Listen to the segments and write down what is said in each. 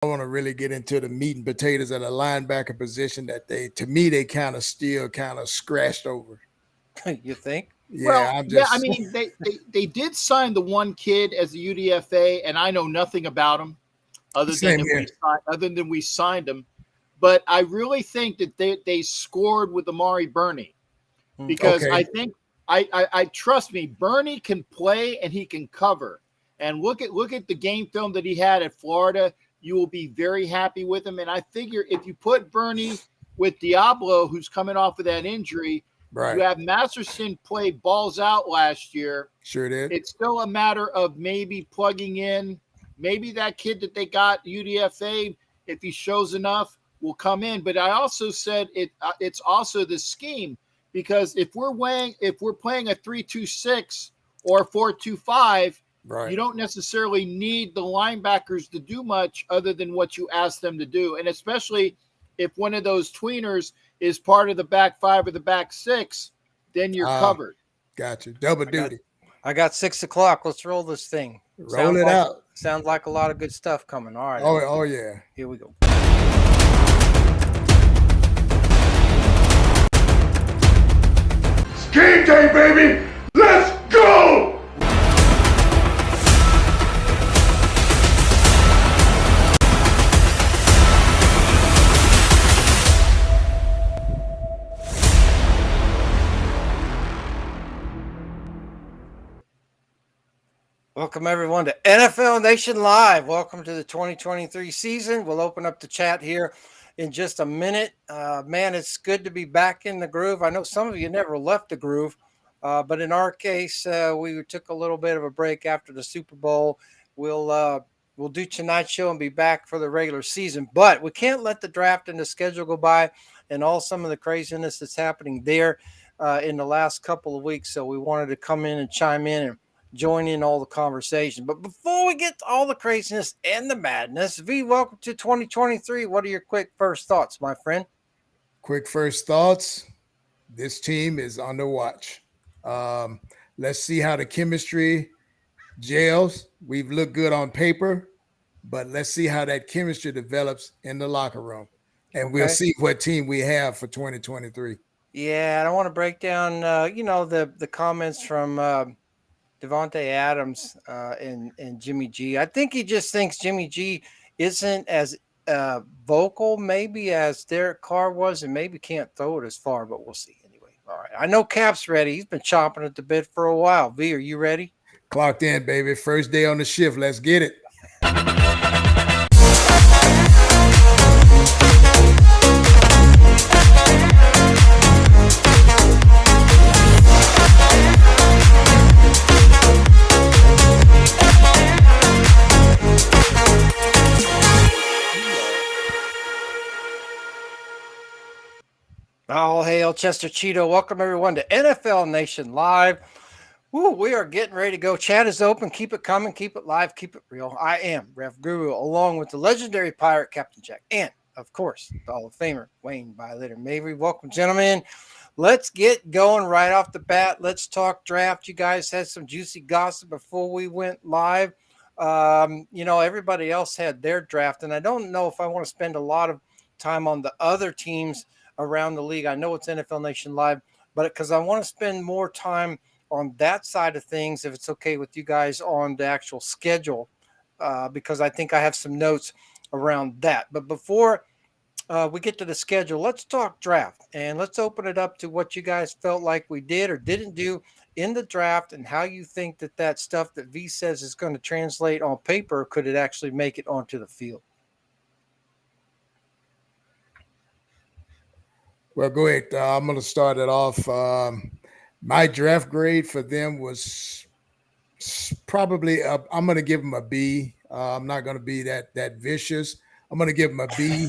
I want to really get into the meat and potatoes of the linebacker position that to me, they kind of still kind of scratched over. You think? Yeah, Well, I'm yeah, I just mean, they did sign the one kid as the UDFA, and I know nothing about him other than same that here. we signed him. But I really think that they scored with Amari Burney because Okay, I think I trust me, Burney can play and he can cover. And look at the game film that he had at Florida. You will be very happy with him. And I figure if you put Burney with Diablo, who's coming off of that injury, you right. have Masterson play balls out last year. Sure did. It's still a matter of maybe plugging in. Maybe that kid that they got UDFA, if he shows enough, will come in. But I also said it's also the scheme because if we're playing a 3-2-6 or 4-2-5, Right. you don't necessarily need the linebackers to do much other than what you ask them to do, and especially if one of those tweeners is part of the back five or the back six, then you're covered. Gotcha. Double duty. I got 6 o'clock. Let's roll this thing. Roll it out. Sounds like a lot of good stuff coming. All right. Oh yeah. Here we go. It's game day, baby! Let's go! Welcome, everyone, to NFL Nation Live. Welcome to the 2023 season. We'll open up the chat here in just a minute. Man, it's good to be back in the groove. I know some of you never left the groove, but in our case, we took a little bit of a break after the Super Bowl. We'll do tonight's show and be back for the regular season, but we can't let the draft and the schedule go by and some of the craziness that's happening there in the last couple of weeks. So we wanted to come in and chime in and join in all the conversation. But before we get to all the craziness and the madness, V, welcome to 2023. What are your quick first thoughts, my friend? Quick first thoughts. This team is under watch. Let's see how the chemistry gels. We've looked good on paper, but let's see how that chemistry develops in the locker room. And we'll see what team we have for 2023. Yeah, I don't want to break down, the comments from Devontae Adams and Jimmy G. I think he just thinks Jimmy G isn't as vocal maybe as Derek Carr was, and maybe can't throw it as far, but we'll see anyway. All right. I know Cap's ready. He's been chomping at the bit for a while. V, are you ready? Clocked in, baby. First day on the shift. Let's get it. All hail Chester Cheeto. Welcome, everyone, to NFL Nation Live. Woo, we are getting ready to go. Chat is open. Keep it coming. Keep it live. Keep it real. I am Rev Guru, along with the legendary pirate Captain Jack, and, of course, the Hall of Famer, Wayne Violator Mavry. Welcome, gentlemen. Let's get going right off the bat. Let's talk draft. You guys had some juicy gossip before we went live. Everybody else had their draft, and I don't know if I want to spend a lot of time on the other teams around the league. I know it's NFL Nation Live, but because I want to spend more time on that side of things, if it's okay with you guys, on the actual schedule, because I think I have some notes around that. But before we get to the schedule, let's talk draft, and let's open it up to what you guys felt like we did or didn't do in the draft, and how you think that stuff that V says is going to translate on paper, could it actually make it onto the field? Well, go ahead. I'm going to start it off. My draft grade for them was probably I'm going to give them a B. I'm not going to be that vicious. I'm going to give them a B.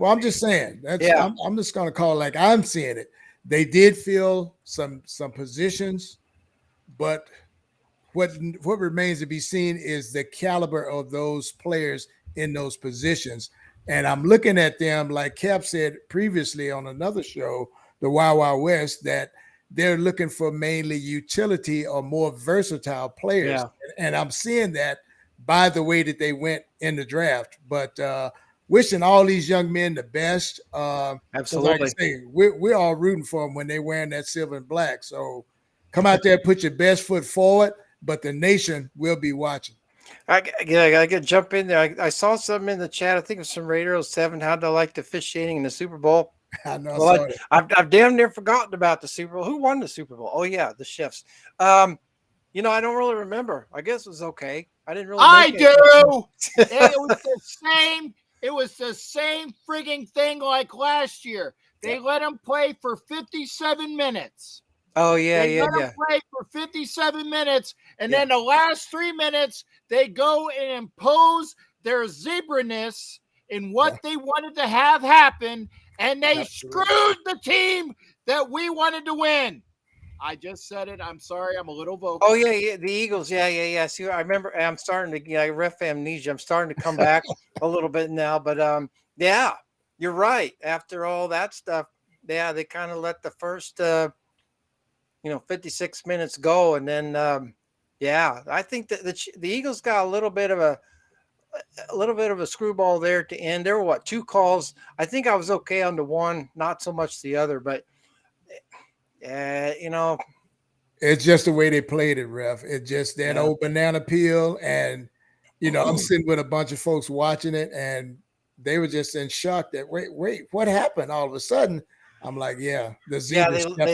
I'm just saying. I'm just going to call it like I'm seeing it. They did fill some positions, but what remains to be seen is the caliber of those players in those positions. And I'm looking at them, like Cap said previously on another show, the Wild Wild West, that they're looking for mainly utility or more versatile players. Yeah. And I'm seeing that by the way that they went in the draft. But wishing all these young men the best. 'Cause like I Absolutely. say, we're all rooting for them when they're wearing that silver and black. So come out there, put your best foot forward, but the nation will be watching. I gotta jump in there. I saw something in the chat. I think it was from Radio 7. How do I like the officiating in the Super Bowl? I know. Well, I've damn near forgotten about the Super Bowl. Who won the Super Bowl? Oh yeah, the Chiefs. You know, I don't really remember. I guess it was okay. I didn't really. I do. It was the same. It was the same frigging thing like last year. They let him play for 57 minutes. Oh yeah, They let him play for 57 minutes, and then the last 3 minutes they go and impose their zebra-ness in what they wanted to have happen, and they screwed the team that we wanted to win. I just said it. I'm sorry. I'm a little vocal. Oh yeah, the Eagles. Yeah. See, I remember. I'm starting to ref amnesia. I'm starting to come back a little bit now, but yeah, you're right. After all that stuff, yeah, they kind of let the first 56 minutes go, and then I think that the Eagles got a little bit of a screwball there to end. There were 2 calls. I think I was okay on the one, not so much the other, but it's just the way they played it, ref. It's just that old banana peel, and I'm sitting with a bunch of folks watching it, and they were just in shock that wait, what happened? All of a sudden, I'm like, they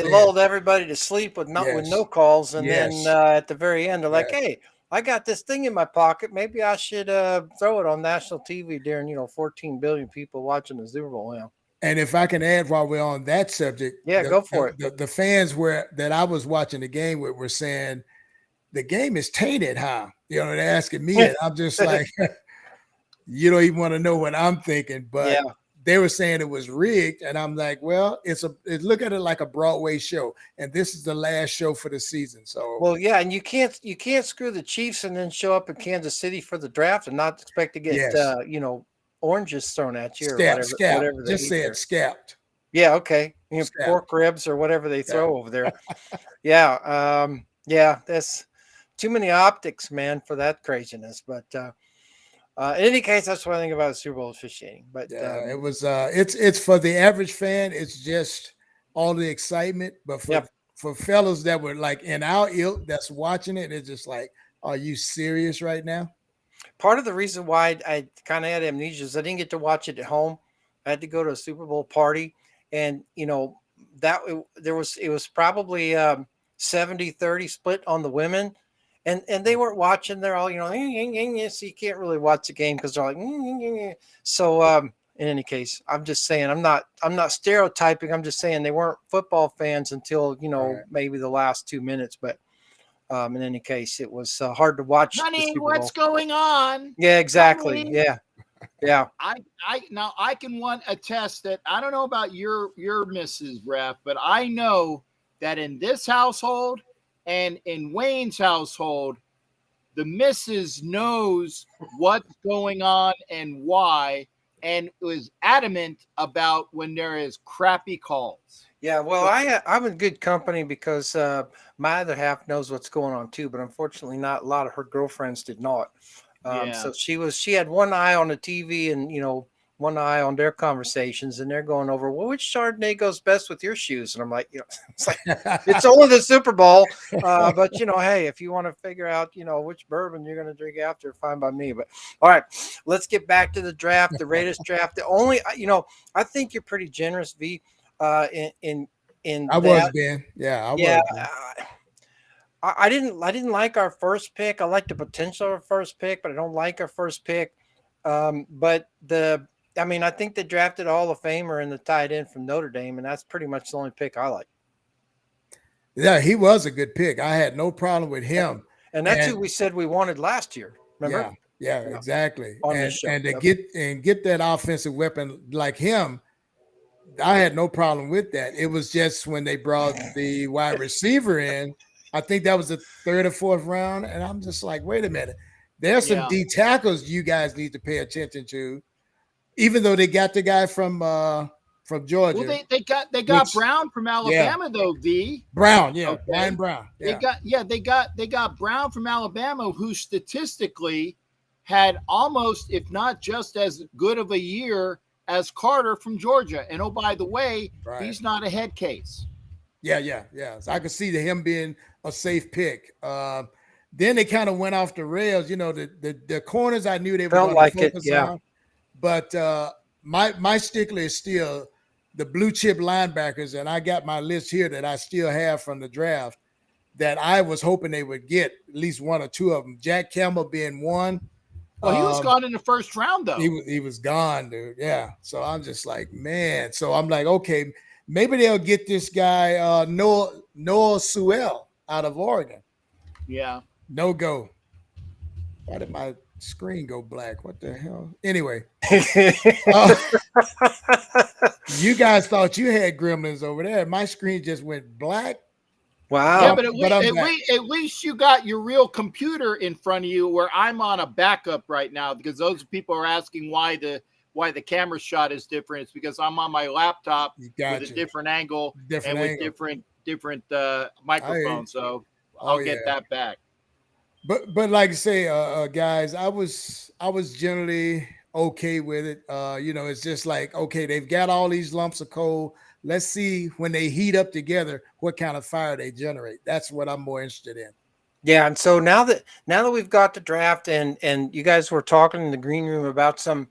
lulled everybody to sleep with no calls, and then at the very end, they're like, hey, I got this thing in my pocket. Maybe I should throw it on national TV during 14 billion people watching the Super Bowl now. And if I can add while we're on that subject, go for it. The fans that I was watching the game with were saying the game is tainted, huh? They're asking me, and I'm just like, you don't even want to know what I'm thinking, but they were saying it was rigged, and I'm like, well, look at it like a Broadway show, and this is the last show for the season. So and you can't screw the Chiefs and then show up in Kansas City for the draft and not expect to get oranges thrown at you or whatever. Just say it, scalped. Yeah, okay. Pork ribs or whatever they throw over there. That's too many optics, man, for that craziness. But in any case, that's what I think about the Super Bowl officiating. But it was it's for the average fan, it's just all the excitement. But for fellows that were like in our ilk that's watching it, it's just like, are you serious right now? Part of the reason why I kind of had amnesia is I didn't get to watch it at home. I had to go to a Super Bowl party, and it was probably 70-30 split on the women, and they weren't watching. They're all so you can't really watch the game because they're like so. In any case, I'm just saying I'm not stereotyping. I'm just saying they weren't football fans until maybe the last 2 minutes, but. In any case, it was hard to watch. Honey, what's going on? Yeah, exactly. Honey. Yeah. I can attest that I don't know about your Mrs. Ref, but I know that in this household and in Wayne's household, the Mrs. knows what's going on and why, and was adamant about when there is crappy calls. Yeah, well, I'm in good company because my other half knows what's going on too, but unfortunately, not a lot of her girlfriends did not. So she had one eye on the TV and one eye on their conversations, and they're going over, well, which Chardonnay goes best with your shoes? And I'm like, it's like it's only the Super Bowl, but hey, if you want to figure out which bourbon you're going to drink after, fine by me. But all right, let's get back to the draft, the latest draft. The only I think you're pretty generous, V. I was, Ben. Yeah, I was. I didn't like our first pick. I like the potential of our first pick, but I don't like our first pick. But I think they drafted a Hall of Famer and the tight end from Notre Dame, and that's pretty much the only pick I like. Yeah, he was a good pick. I had no problem with him. And that's who we said we wanted last year. Remember? Yeah, exactly. And to get that offensive weapon like him, I had no problem with that. It was just when they brought the wide receiver in, I think that was the 3rd or 4th round, and I'm just like, wait a minute. There's some D tackles you guys need to pay attention to, even though they got the guy from Georgia. Well, they got Brown from Alabama though. Brown, Brian Brown. They got Brown from Alabama, who statistically had almost, if not just as good of a year as Carter from Georgia. And oh, by the way, he's not a head case. Yeah. So I could see him being a safe pick. Then they kind of went off the rails. The corners I knew they were going to focus on, but my stickler is still the blue chip linebackers, and I got my list here that I still have from the draft that I was hoping they would get at least one or two of them. Jack Campbell being one. Well, he was gone in the first round, though. He was gone, dude. Yeah. So I'm just like, man. So I'm like, okay, maybe they'll get this guy Noah Sewell out of Oregon. Yeah. No go. Why did my screen go black? What the hell? Anyway, you guys thought you had gremlins over there. My screen just went black. Wow. Yeah, but at least you got your real computer in front of you, where I'm on a backup right now, because those people are asking why the camera shot is different. It's because I'm on my laptop with a different angle with different microphones. So I'll get that back. But like I say, guys, I was generally okay with it. It's just like, okay, they've got all these lumps of coal. Let's see when they heat up together what kind of fire they generate. That's what I'm more interested in. Yeah, and so now that we've got the draft, and you guys were talking in the green room about some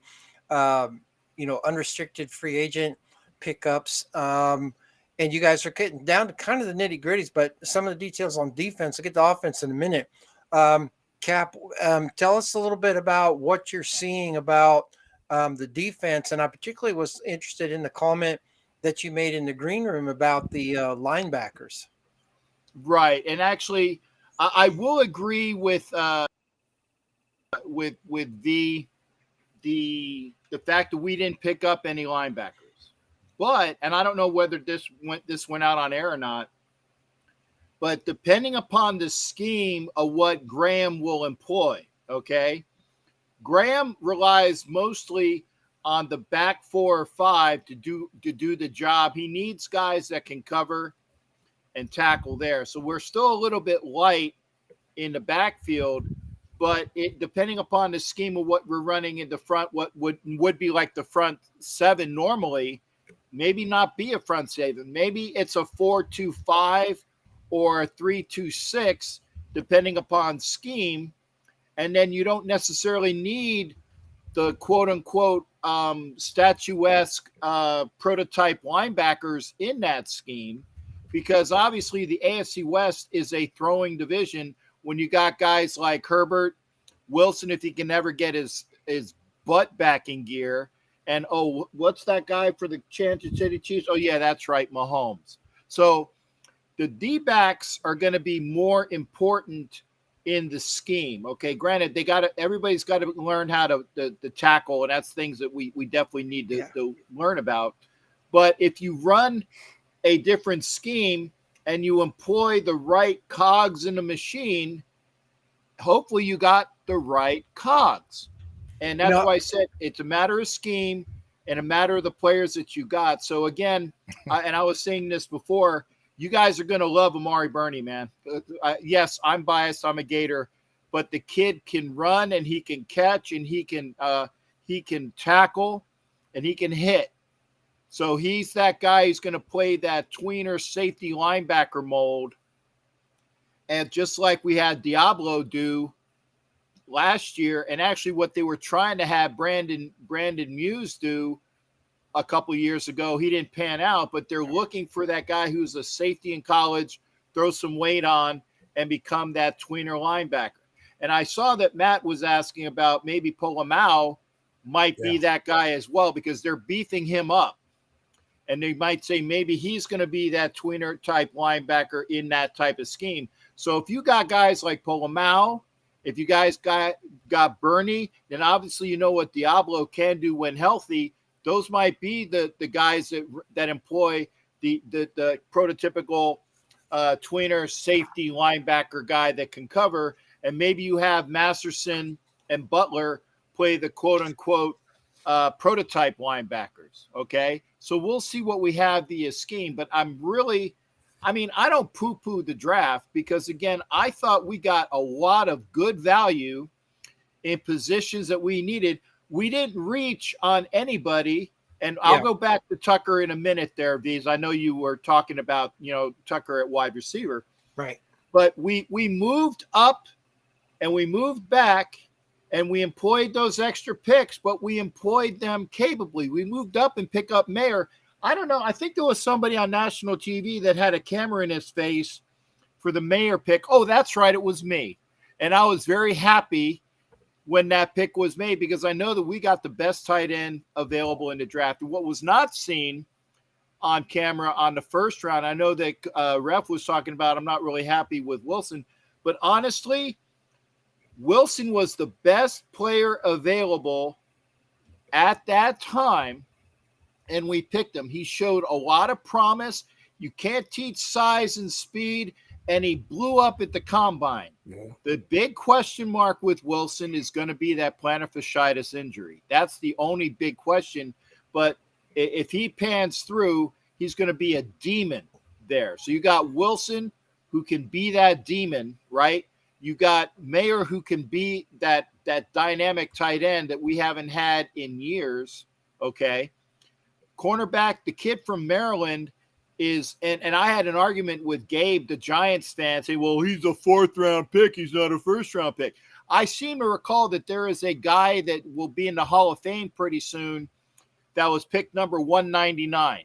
unrestricted free agent pickups, and you guys are getting down to kind of the nitty gritties, but some of the details on defense. I'll get to offense in a minute. Cap, tell us a little bit about what you're seeing about the defense, and I particularly was interested in the comment that you made in the green room about the linebackers. Right, and actually, I will agree with the fact that we didn't pick up any linebackers, and I don't know whether this went out on air or not. But depending upon the scheme of what Graham will employ, okay, Graham relies mostly on the back 4 or 5 to do the job. He needs guys that can cover and tackle there. So we're still a little bit light in the backfield, but depending upon the scheme of what we're running in the front, what would be like the front 7 normally, maybe not be a front 7. Maybe it's a 4-2-5 or a 3-2-6, depending upon scheme. And then you don't necessarily need the quote unquote statuesque prototype linebackers in that scheme, because obviously the AFC West is a throwing division when you got guys like Herbert, Wilson, if he can never get his butt back in gear, and what's that guy for the Kansas City Chiefs? Oh yeah, that's right, Mahomes. So the D-backs are going to be more important in the scheme. Okay, granted, everybody's got to learn how to tackle, and that's things that we definitely need to learn about. But if you run a different scheme and you employ the right cogs in the machine, hopefully you got the right cogs. And that's why I said it's a matter of scheme and a matter of the players that you got. So again, and I was saying this before, you guys are going to love Amari Burney, man. Yes, I'm biased. I'm a Gator, but the kid can run and he can catch and he can tackle and he can hit. So he's that guy who's going to play that tweener safety linebacker mold. And just like we had Diablo do last year, and actually what they were trying to have Brandon Muse do a couple years ago, he didn't pan out, but they're looking for that guy who's a safety in college, throw some weight on, and become that tweener linebacker. And I saw that Matt was asking about maybe Polamalu might be that guy as well, because they're beefing him up. And they might say maybe he's going to be that tweener type linebacker in that type of scheme. So if you got guys like Polamalu, if you guys got Burney, then obviously you know what Diablo can do when healthy. Those might be the guys that employ the prototypical tweener safety linebacker guy that can cover. And maybe you have Masterson and Butler play the quote unquote prototype linebackers. Okay. So we'll see what we have via scheme, but I don't poo-poo the draft, because again, I thought we got a lot of good value in positions that we needed. We didn't reach on anybody. And I'll go back to Tucker in a minute there, V's. I know you were talking about, Tucker at wide receiver. Right. But we moved up and we moved back and we employed those extra picks, but we employed them capably. We moved up and pick up Mayer. I don't know. I think there was somebody on national TV that had a camera in his face for the Mayer pick. Oh, that's right. It was me. And I was very happy when that pick was made because I know that we got the best tight end available in the draft. And what was not seen on camera on the first round, I know that Ref was talking about, I'm not really happy with Wilson, but honestly, Wilson was the best player available at that time, and we picked him. He showed a lot of promise. You can't teach size and speed, and he blew up at the combine. Yeah. The big question mark with Wilson is going to be that plantar fasciitis injury. That's the only big question. But if he pans through, he's going to be a demon there. So you got Wilson, who can be that demon, right? You got Mayer, who can be that dynamic tight end that we haven't had in years, okay? Cornerback, the kid from Maryland, is, and I had an argument with Gabe, the Giants fan, saying, well, he's a 4th-round pick. He's not a 1st-round pick. I seem to recall that there is a guy that will be in the Hall of Fame pretty soon that was picked number 199,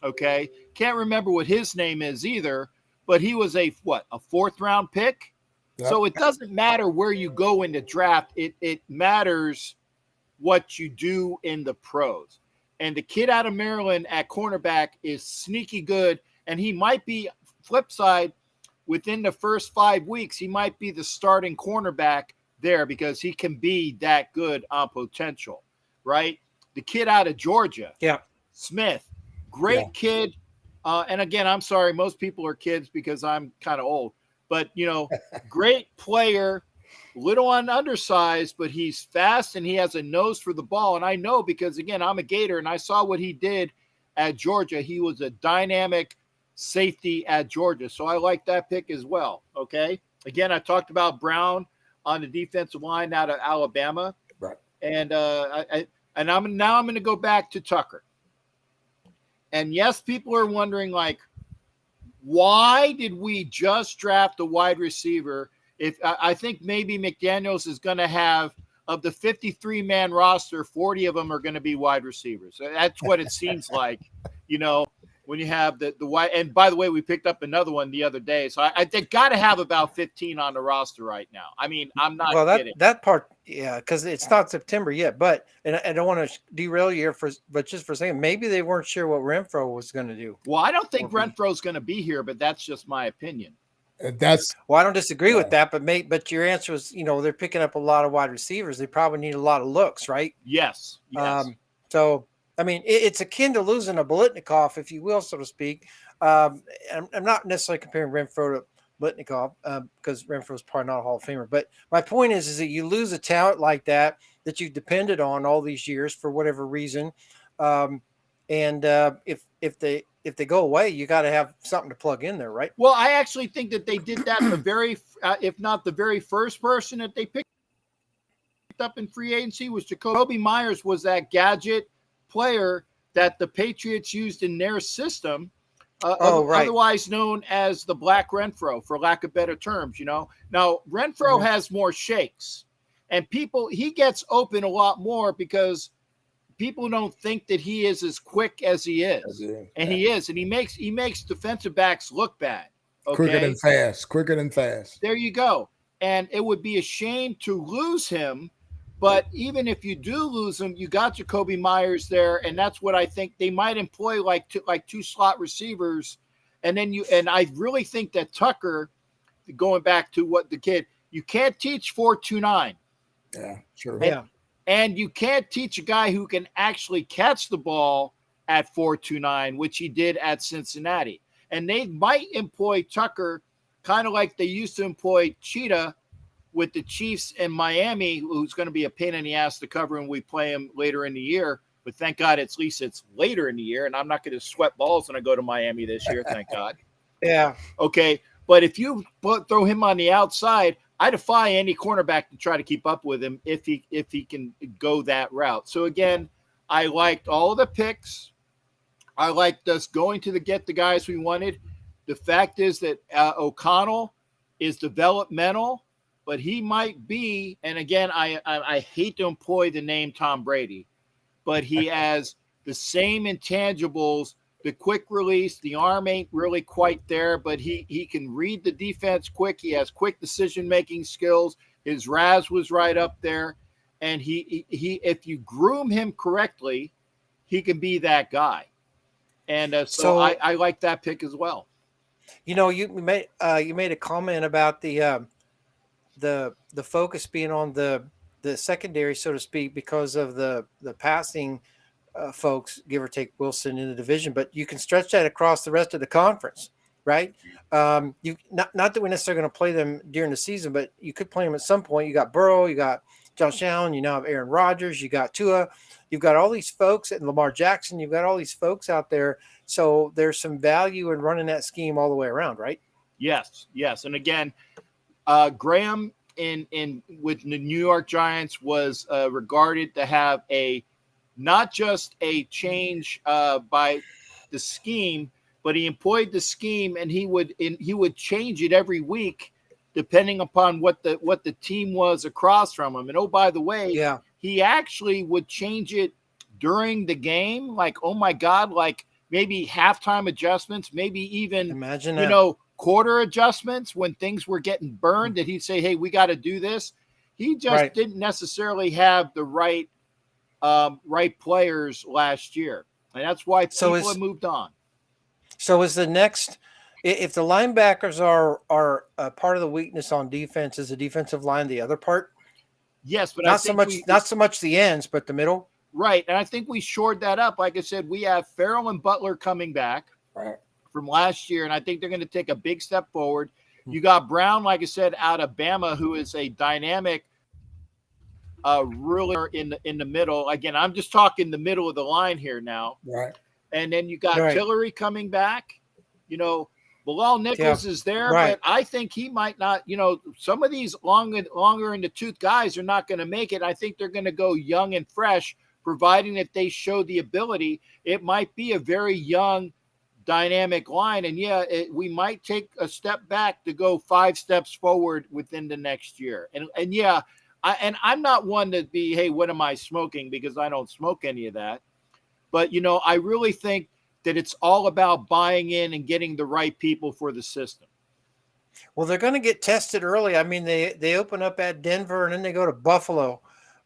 okay? Can't remember what his name is either, but he was a 4th-round pick? Yep. So it doesn't matter where you go in the draft. It matters what you do in the pros. And the kid out of Maryland at cornerback is sneaky good. And he might be, flip side, within the first 5 weeks, he might be the starting cornerback there because he can be that good on potential, right? The kid out of Georgia, Smith, great kid. And again, I'm sorry, most people are kids because I'm kind of old. But, great player, little on undersized, but he's fast and he has a nose for the ball. And I know because, again, I'm a Gator and I saw what he did at Georgia. He was a dynamic safety at Georgia. So I like that pick as well, okay? Again, I talked about Brown on the defensive line out of Alabama. Right. And I'm going to go back to Tucker. And, yes, people are wondering, like, why did we just draft a wide receiver? If I think maybe McDaniels is going to have, of the 53-man roster, 40 of them are going to be wide receivers. That's what it seems like, when you have the wide. And by the way, we picked up another one the other day. So they got to have about 15 on the roster right now. I mean, I'm not kidding. That part, because it's not September yet. But and I don't want to derail you here but just for a second, maybe they weren't sure what Renfro was going to do. Well, I don't think Renfro's going to be here, but that's just my opinion. I don't disagree with that, but your answer was, they're picking up a lot of wide receivers. They probably need a lot of looks, right? Yes. So, I mean, it's akin to losing a Biletnikoff, if you will, so to speak. I'm not necessarily comparing Renfro to Biletnikoff because Renfro is probably not a Hall of Famer. But my point is that you lose a talent like that you've depended on all these years for whatever reason. If they go away, you got to have something to plug in there, right? Well, I actually think that they did that if not the very first person that they picked up in free agency was Jacoby Myers, was that gadget player that the Patriots used in their system, otherwise known as the Black Renfro, for lack of better terms. Now Renfro has more shakes, and he gets open a lot more because people don't think that he is as quick as he is, and he is, and he makes defensive backs look bad. Okay? Quicker than fast. There you go. And it would be a shame to lose him, but even if you do lose him, you got Jacoby Myers there, and that's what I think they might employ, like two slot receivers, and I really think that Tucker, going back to what the kid, you can't teach 4.29. Yeah, sure. And you can't teach a guy who can actually catch the ball at 4.29, which he did at Cincinnati. And they might employ Tucker kind of like they used to employ Cheetah with the Chiefs in Miami, who's going to be a pain in the ass to cover when we play him later in the year. But thank God at least it's later in the year, and I'm not going to sweat balls when I go to Miami this year, thank God. Yeah. Okay, but if you throw him on the outside, I defy any cornerback to try to keep up with him if he can go that route. So again, I liked all the picks. I liked us going to get the guys we wanted. The fact is that O'Connell is developmental, but he might be, and again, I hate to employ the name Tom Brady, but he has the same intangibles, the quick release, the arm ain't really quite there, but he can read the defense quick. He has quick decision-making skills. His RAS was right up there. And he if you groom him correctly, he can be that guy. And so I like that pick as well. You know, you made a comment about the focus being on the secondary, so to speak, because of the passing folks, give or take Wilson in the division, but you can stretch that across the rest of the conference, right? You not that we're necessarily going to play them during the season, but you could play them at some point. You got Burrow, you got Josh Allen, you now have Aaron Rodgers, you got Tua, you've got all these folks, and Lamar Jackson, you've got all these folks out there. So there's some value in running that scheme all the way around, right? Yes. And again, Graham in with the New York Giants was regarded to have not just a change by the scheme, but he employed the scheme, and he would change it every week depending upon what the team was across from him. And oh, by the way, he actually would change it during the game. Like, oh my God, like maybe halftime adjustments, maybe even quarter adjustments when things were getting burned, that he'd say, hey, we got to do this. He just didn't necessarily have the right players last year. And that's why people have moved on. So is the next, if the linebackers are part of the weakness on defense, is the defensive line the other part? Yes, but not so much the ends, but the middle. Right, and I think we shored that up. Like I said, we have Farrell and Butler coming back from last year, and I think they're going to take a big step forward. You got Brown, like I said, out of Bama, who is a dynamic ruler in the middle. Again, I'm just talking the middle of the line here now. Right. And then you got Tillery coming back. Bilal Nichols is there, but I think he might not. Some of these longer in the tooth guys are not going to make it. I think they're going to go young and fresh, providing that they show the ability. It might be a very young, dynamic line, and we might take a step back to go 5 steps forward within the next year. And I'm not one to be, hey, what am I smoking? Because I don't smoke any of that. But, I really think that it's all about buying in and getting the right people for the system. Well, they're going to get tested early. I mean, they open up at Denver and then they go to Buffalo.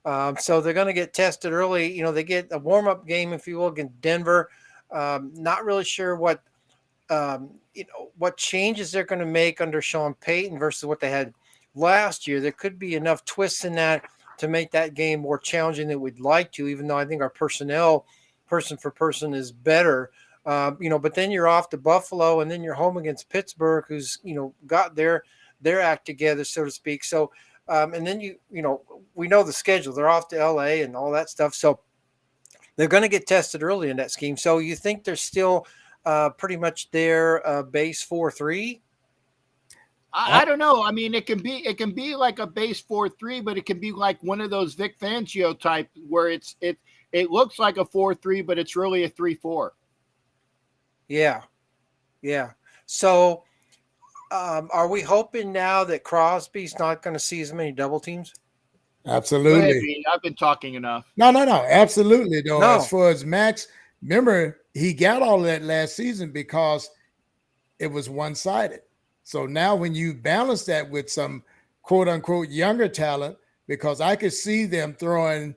So they're going to get tested early. They get a warm-up game, if you will, against Denver. Not really sure what changes they're going to make under Sean Payton versus what they had last year. There could be enough twists in that to make that game more challenging than we'd like to, even though I think our personnel person for person is better. But then you're off to Buffalo and then you're home against Pittsburgh, who's, got their act together, so to speak. So, and then we know the schedule, they're off to LA and all that stuff. So they're going to get tested early in that scheme. So you think they're still pretty much their base 4-3? I don't know. I mean, it can be like a base 4-3, but it can be like one of those Vic Fangio type where it looks like a 4-3, but it's really a 3-4. Yeah. So are we hoping now that Crosby's not going to see as many double teams? Absolutely. I've been talking enough. No. Absolutely. Though, as far as Max, remember, he got all of that last season because it was one-sided. So now when you balance that with some quote unquote younger talent, because I could see them throwing,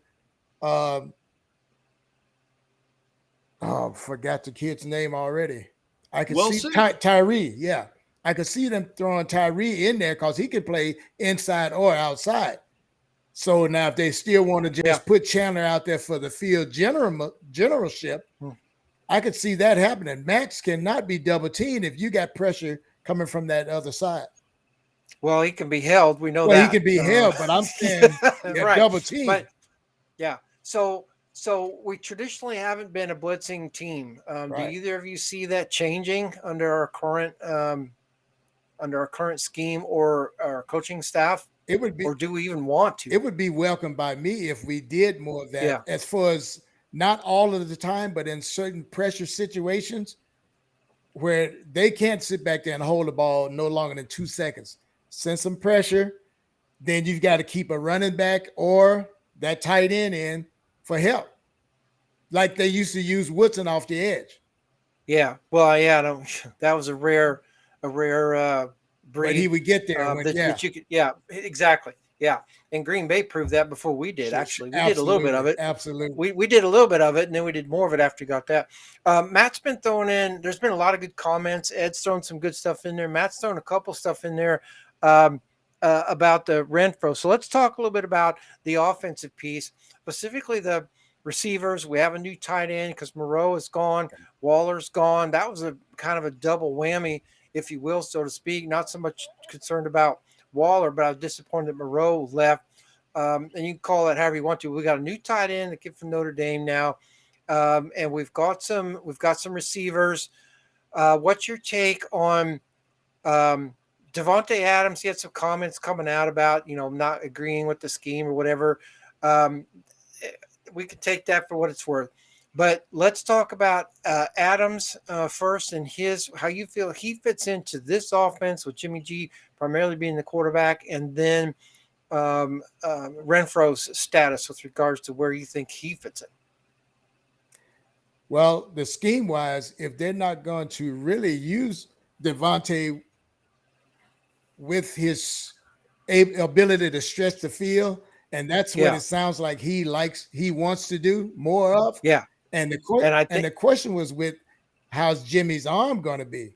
forgot the kid's name already. I could Wilson? see Tyree. Yeah. I could see them throwing Tyree in there because he could play inside or outside. So now if they still want to just put Chandler out there for the field generalship, I could see that happening. Max cannot be double teamed if you got pressure coming from that other side. Well, he can be held. We know that. He can be held, but I'm saying double team. But so we traditionally haven't been a blitzing team. Do either of you see that changing under our current under our current scheme or our coaching staff? It would be Or do we even want to? it would be welcomed by me if we did more of that. Yeah. As far as not all of the time, but in certain pressure situations where they can't sit back there and hold the ball no longer than 2 seconds. Send some pressure, then you've got to keep a running back or that tight end in for help, like they used to use Woodson off the edge. Yeah. Well, yeah, that was a rare breed. But he would get there. That you could, yeah, exactly. Yeah. And Green Bay proved that before we did, actually. We did a little bit of it. Absolutely. We did a little bit of it, and then we did more of it after we got that. Matt's been throwing in, there's been a lot of good comments. Ed's thrown some good stuff in there. Matt's thrown a couple stuff in there about the Renfro. So let's talk a little bit about the offensive piece, specifically the receivers. We have a new tight end because Moreau is gone. Waller's gone. That was a kind of a double whammy, if you will, so to speak. Not so much concerned about Waller, but I was disappointed that Moreau left. And you can call it however you want to. We got a new tight end, the kid from Notre Dame now, and we've got some receivers. What's your take on Devontae Adams? He had some comments coming out about not agreeing with the scheme or whatever. We can take that for what it's worth. But let's talk about Adams first and how you feel he fits into this offense with Jimmy G primarily being the quarterback, and then Renfro's status with regards to where you think he fits in. Well, the scheme-wise, if they're not going to really use Devontae with his ability to stretch the field, and that's what it sounds like he wants to do more of. Yeah. And the question was with how's Jimmy's arm going to be?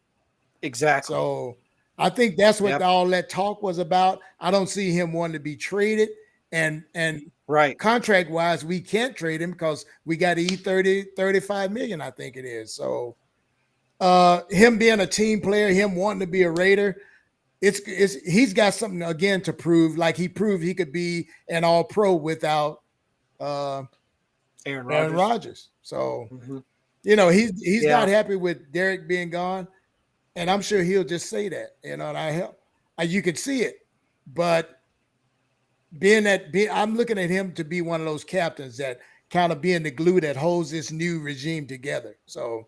Exactly. So I think that's what all that talk was about. I don't see him wanting to be traded, and right. Contract wise, we can't trade him because we got to eat 35 million, I think it is. So him being a team player, him wanting to be a Raider, he's got something again to prove. Like he proved he could be an All-Pro without Aaron Rodgers. So he's not happy with Derek being gone. And I'm sure he'll just say that, and you can see it, but I'm looking at him to be one of those captains that kind of being the glue that holds this new regime together. So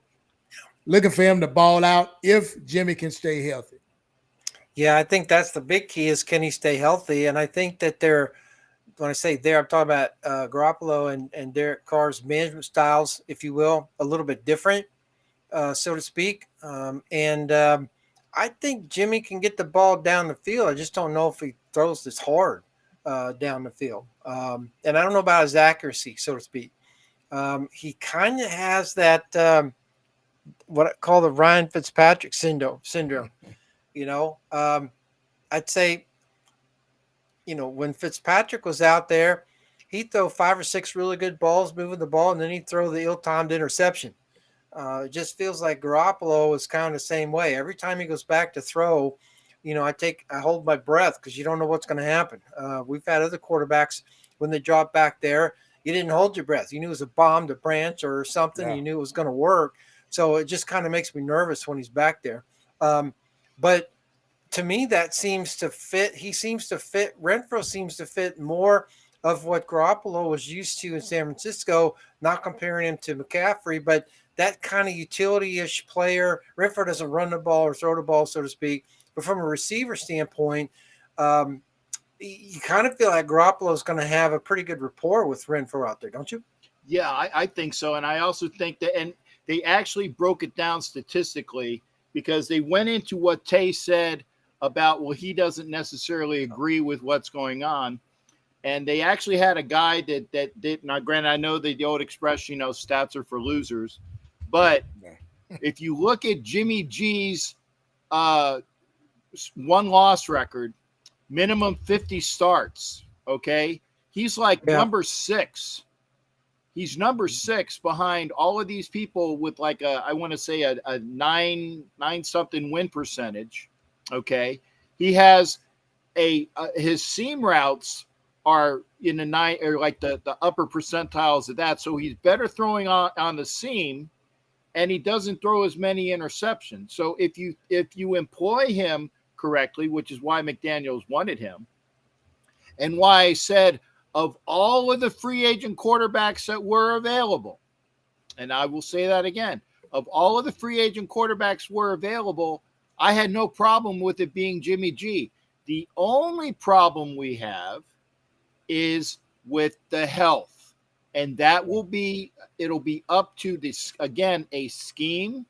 looking for him to ball out if Jimmy can stay healthy. Yeah, I think that's the big key is can he stay healthy? And I think that when I say I'm talking about Garoppolo and Derek Carr's management styles, if you will, a little bit different. So to speak. I think Jimmy can get the ball down the field. I just don't know if he throws this hard down the field. And I don't know about his accuracy, so to speak. He kind of has that what I call the Ryan Fitzpatrick syndrome. I'd say, when Fitzpatrick was out there, he'd throw 5 or 6 really good balls, moving the ball, and then he'd throw the ill-timed interception. It just feels like Garoppolo is kind of the same way. Every time he goes back to throw, I hold my breath because you don't know what's going to happen. We've had other quarterbacks when they drop back there, you didn't hold your breath. You knew it was a bomb to branch or something. Yeah. You knew it was going to work. So it just kind of makes me nervous when he's back there. But to me, that seems to fit. Renfro seems to fit more of what Garoppolo was used to in San Francisco, not comparing him to McCaffrey, but that kind of utility-ish player. Renfro doesn't run the ball or throw the ball, so to speak. But from a receiver standpoint, you kind of feel like Garoppolo is going to have a pretty good rapport with Renfro out there, don't you? Yeah, I think so. And I also think that, and they actually broke it down statistically because they went into what Tay said about, well, he doesn't necessarily agree with what's going on. And they actually had a guy that did. Now, granted, I know the old expression, stats are for losers. But if you look at Jimmy G's one-loss record, minimum 50 starts, okay? He's like number 6. He's number 6 behind all of these people with like I want to say a 9-something win percentage, okay? He has his seam routes are in the 9 or like the upper percentiles of that. So he's better throwing on the seam, and he doesn't throw as many interceptions. So if you employ him correctly, which is why McDaniels wanted him. And why I said of all of the free agent quarterbacks that were available, and I will say that again, of all of the free agent quarterbacks were available, I had no problem with it being Jimmy G. The only problem we have is with the health. And that will be, it'll be up to this, again, a scheme,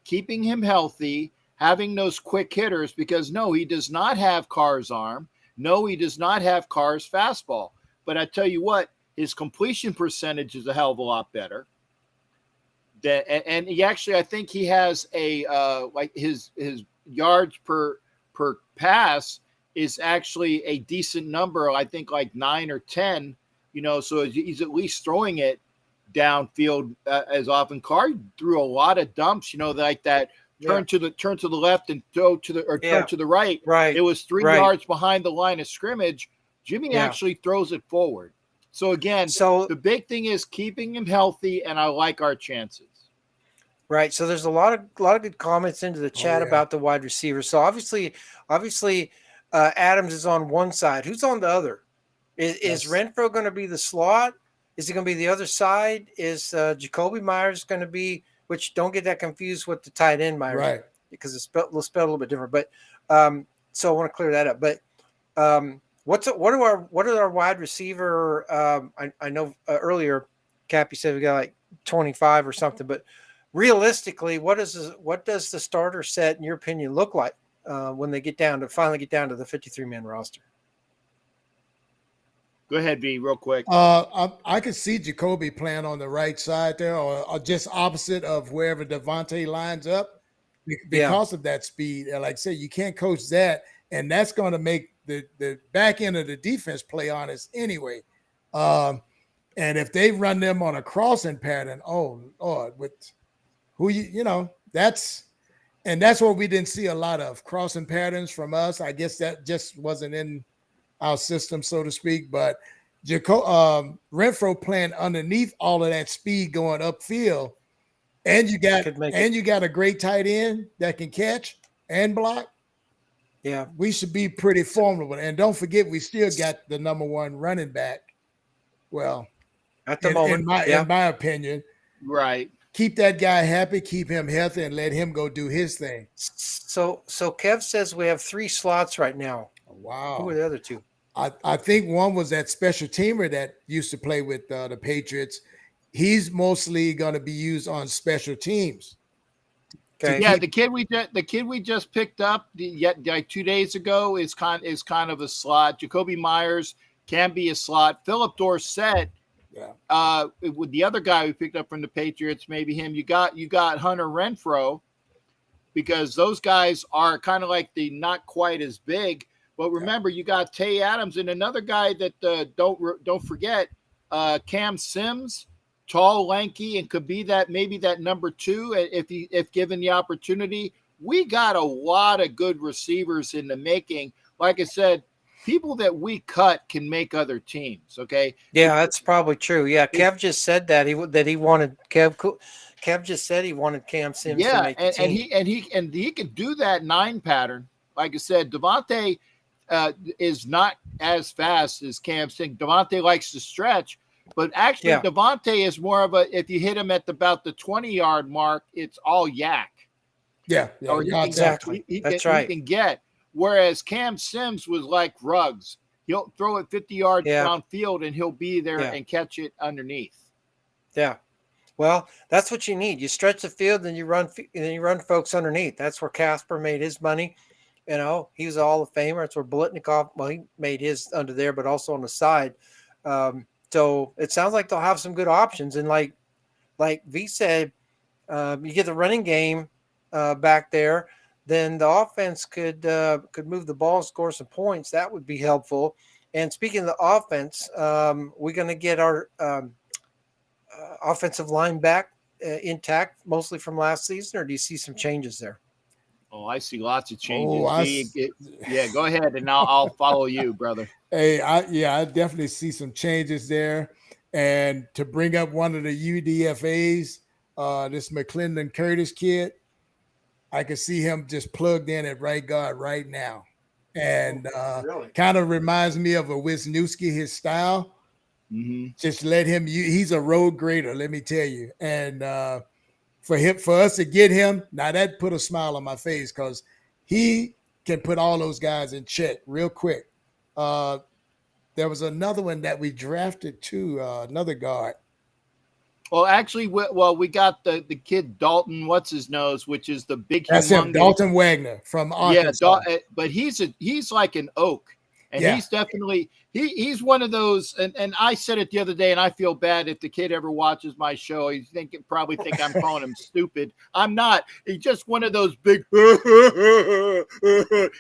keeping him healthy, having those quick hitters, because no, he does not have Carr's arm. No, he does not have Carr's fastball. But I tell you what, his completion percentage is a hell of a lot better. And he actually, I think he has a like his yards per pass is actually a decent number. I think like 9 or 10. So he's at least throwing it downfield as often. Carr threw a lot of dumps. Like that turn to the left and throw to the turn to the right. Right. It was 3 yards behind the line of scrimmage. Jimmy actually throws it forward. So again, the big thing is keeping him healthy, and I like our chances. Right. So there's a lot of good comments into the chat about the wide receiver. So obviously, Adams is on one side. Who's on the other? Is Renfro going to be the slot? Is he going to be the other side? Is Jacoby Myers going to be? Which don't get that confused with the tight end Myers, right? Because it's spelled a little bit different. But so I want to clear that up. But what are our wide receiver? I know earlier, Cappy said we got like 25 or something, but realistically, what does the starter set, in your opinion, look like when they finally get down to the 53-man roster? Go ahead, B, real quick. I could see Jacoby playing on the right side there, or just opposite of wherever Devontae lines up, because of that speed. And like I said, you can't coach that, and that's going to make the back end of the defense play honest anyway. And if they run them on a crossing pattern, oh Lord, with who that's what we didn't see a lot of crossing patterns from us. I guess that just wasn't in our system, so to speak. But Renfro playing underneath all of that speed going upfield, and you got a great tight end that can catch and block. Yeah, we should be pretty formidable. And don't forget, we still got the number 1 running back. Well, at the moment, in my opinion, right. Keep that guy happy, keep him healthy, and let him go do his thing. So Kev says we have 3 slots right now. Wow. Who are the other 2? I think one was that special teamer that used to play with the Patriots. He's mostly going to be used on special teams. Okay. Yeah, the kid we just picked up like 2 days ago is kind of a slot. Jacoby Myers can be a slot. Philip Dorsett. Yeah. With the other guy we picked up from the Patriots, maybe him. You got Hunter Renfro, because those guys are kind of like the not quite as big. But remember, you got Tay Adams and another guy that don't forget, Cam Sims, tall, lanky, and could be that number 2 if given the opportunity. We got a lot of good receivers in the making. Like I said, people that we cut can make other teams. Okay. Yeah, that's probably true. Yeah, Kev just said that he wanted Kev just said he wanted Cam Sims to make the team. and he could do that 9 pattern. Like I said, Devontae is not as fast as Cam Sims. Devontae likes to stretch, but actually Devontae is more of if you hit him at about the 20-yard mark, it's all yak. Yeah, exactly. That's right. He can get. Whereas Cam Sims was like Ruggs. He'll throw it 50 yards downfield and he'll be there and catch it underneath. Yeah. Well, that's what you need. You stretch the field and you run folks underneath. That's where Casper made his money. He was a Hall of Famer. That's where Blitnikoff, he made his under there, but also on the side. So it sounds like they'll have some good options. And like V said, you get the running game back there, then the offense could move the ball, score some points. That would be helpful. And speaking of the offense, we're going to get our offensive line back intact, mostly from last season, or do you see some changes there? Oh, I see lots of changes. Yeah, go ahead, and I'll follow you, brother. Hey, I definitely see some changes there. And to bring up one of the UDFAs, this McClendon Curtis kid, I could see him just plugged in at right guard right now. And Really? kind of reminds me of a Wisniewski, his style. Just let him, he's a road grader, let me tell you. And for us to get him, now that put a smile on my face because he can put all those guys in check real quick. There was another one that we drafted too, another guard. Well, actually, we got the kid Dalton, what's his nose, which is the big. That's him, Dalton Wagner from Arkansas. Yeah, but he's like an oak, and he's definitely he's one of those. And I said it the other day, and I feel bad if the kid ever watches my show. He's probably think I'm calling him stupid. I'm not. He's just one of those big,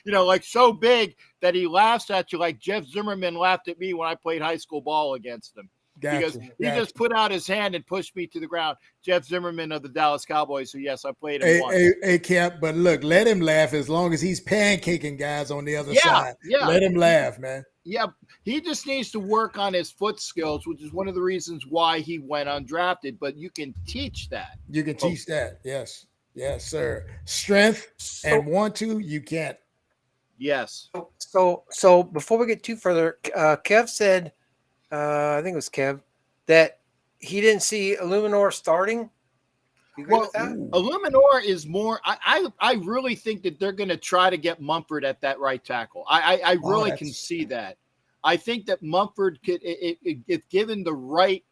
like so big that he laughs at you, like Jeff Zimmerman laughed at me when I played high school ball against him. Because he just put out his hand and pushed me to the ground. Jeff Zimmerman of the Dallas Cowboys. So yes, I played him once. Hey, Cap, but look, let him laugh as long as he's pancaking guys on the other side. Yeah, let him laugh, man. Yeah, he just needs to work on his foot skills, which is one of the reasons why he went undrafted. But you can teach that. You can teach that. Yes, sir. Strength and want to, you can't. Yes. So before we get too further, Kev said. I think it was Kev, that he didn't see Illuminor starting. You agree with that? Illuminor is more. I really think that they're going to try to get Mumford at that right tackle. I really can see that. I think that Mumford could, if given the right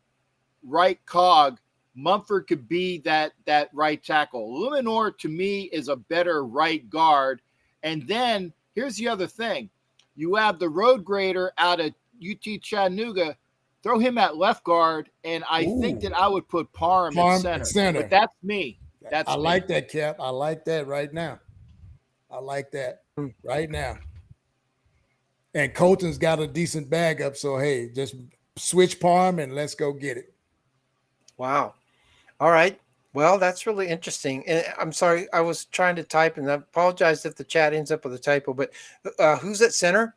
cog, Mumford could be that right tackle. Illuminor to me is a better right guard. And then here's the other thing: you have the road grader out of UT Chattanooga, throw him at left guard, and I think that I would put Parham at center. But that's me. I like that, Cap. I like that right now. I like that right now. And Colton's got a decent bag up, so hey, just switch Parham and let's go get it. Wow. All right. Well, that's really interesting. And I'm sorry, I was trying to type, and I apologize if the chat ends up with a typo. But who's at center?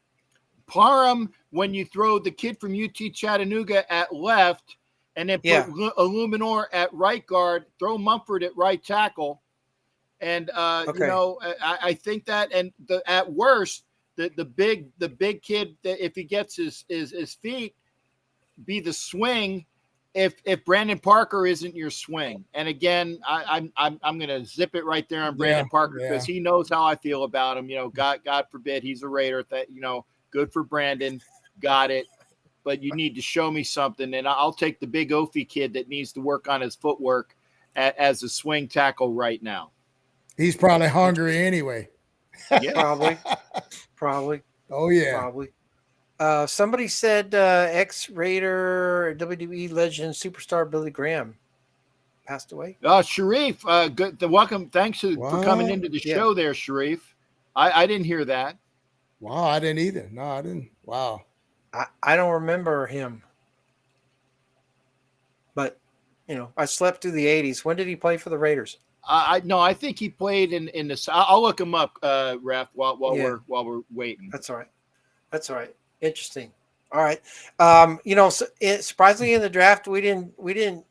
Parham, when you throw the kid from UT Chattanooga at left and then put Illuminor at right guard, throw Mumford at right tackle. And, I think that, and at worst, the big kid, that if he gets his feet, be the swing if Brandon Parker isn't your swing. And again, I'm going to zip it right there on Brandon Parker because he knows how I feel about him. God forbid he's a Raider that, good for Brandon. Got it. But you need to show me something. And I'll take the big Ophi kid that needs to work on his footwork as a swing tackle right now. He's probably hungry anyway. Yeah, probably. Oh, yeah. Probably. Somebody said ex-Raider, WWE legend, superstar Billy Graham passed away. Sharif, good. Welcome. Thanks for coming into the show there, Sharif. I didn't hear that. Wow, I didn't either. No, I didn't. Wow. I don't remember him. But, I slept through the 80s. When did he play for the Raiders? I think he played in the. I'll look him up, Ref, while we're waiting. That's all right. Interesting. All right. Surprisingly in the draft, we didn't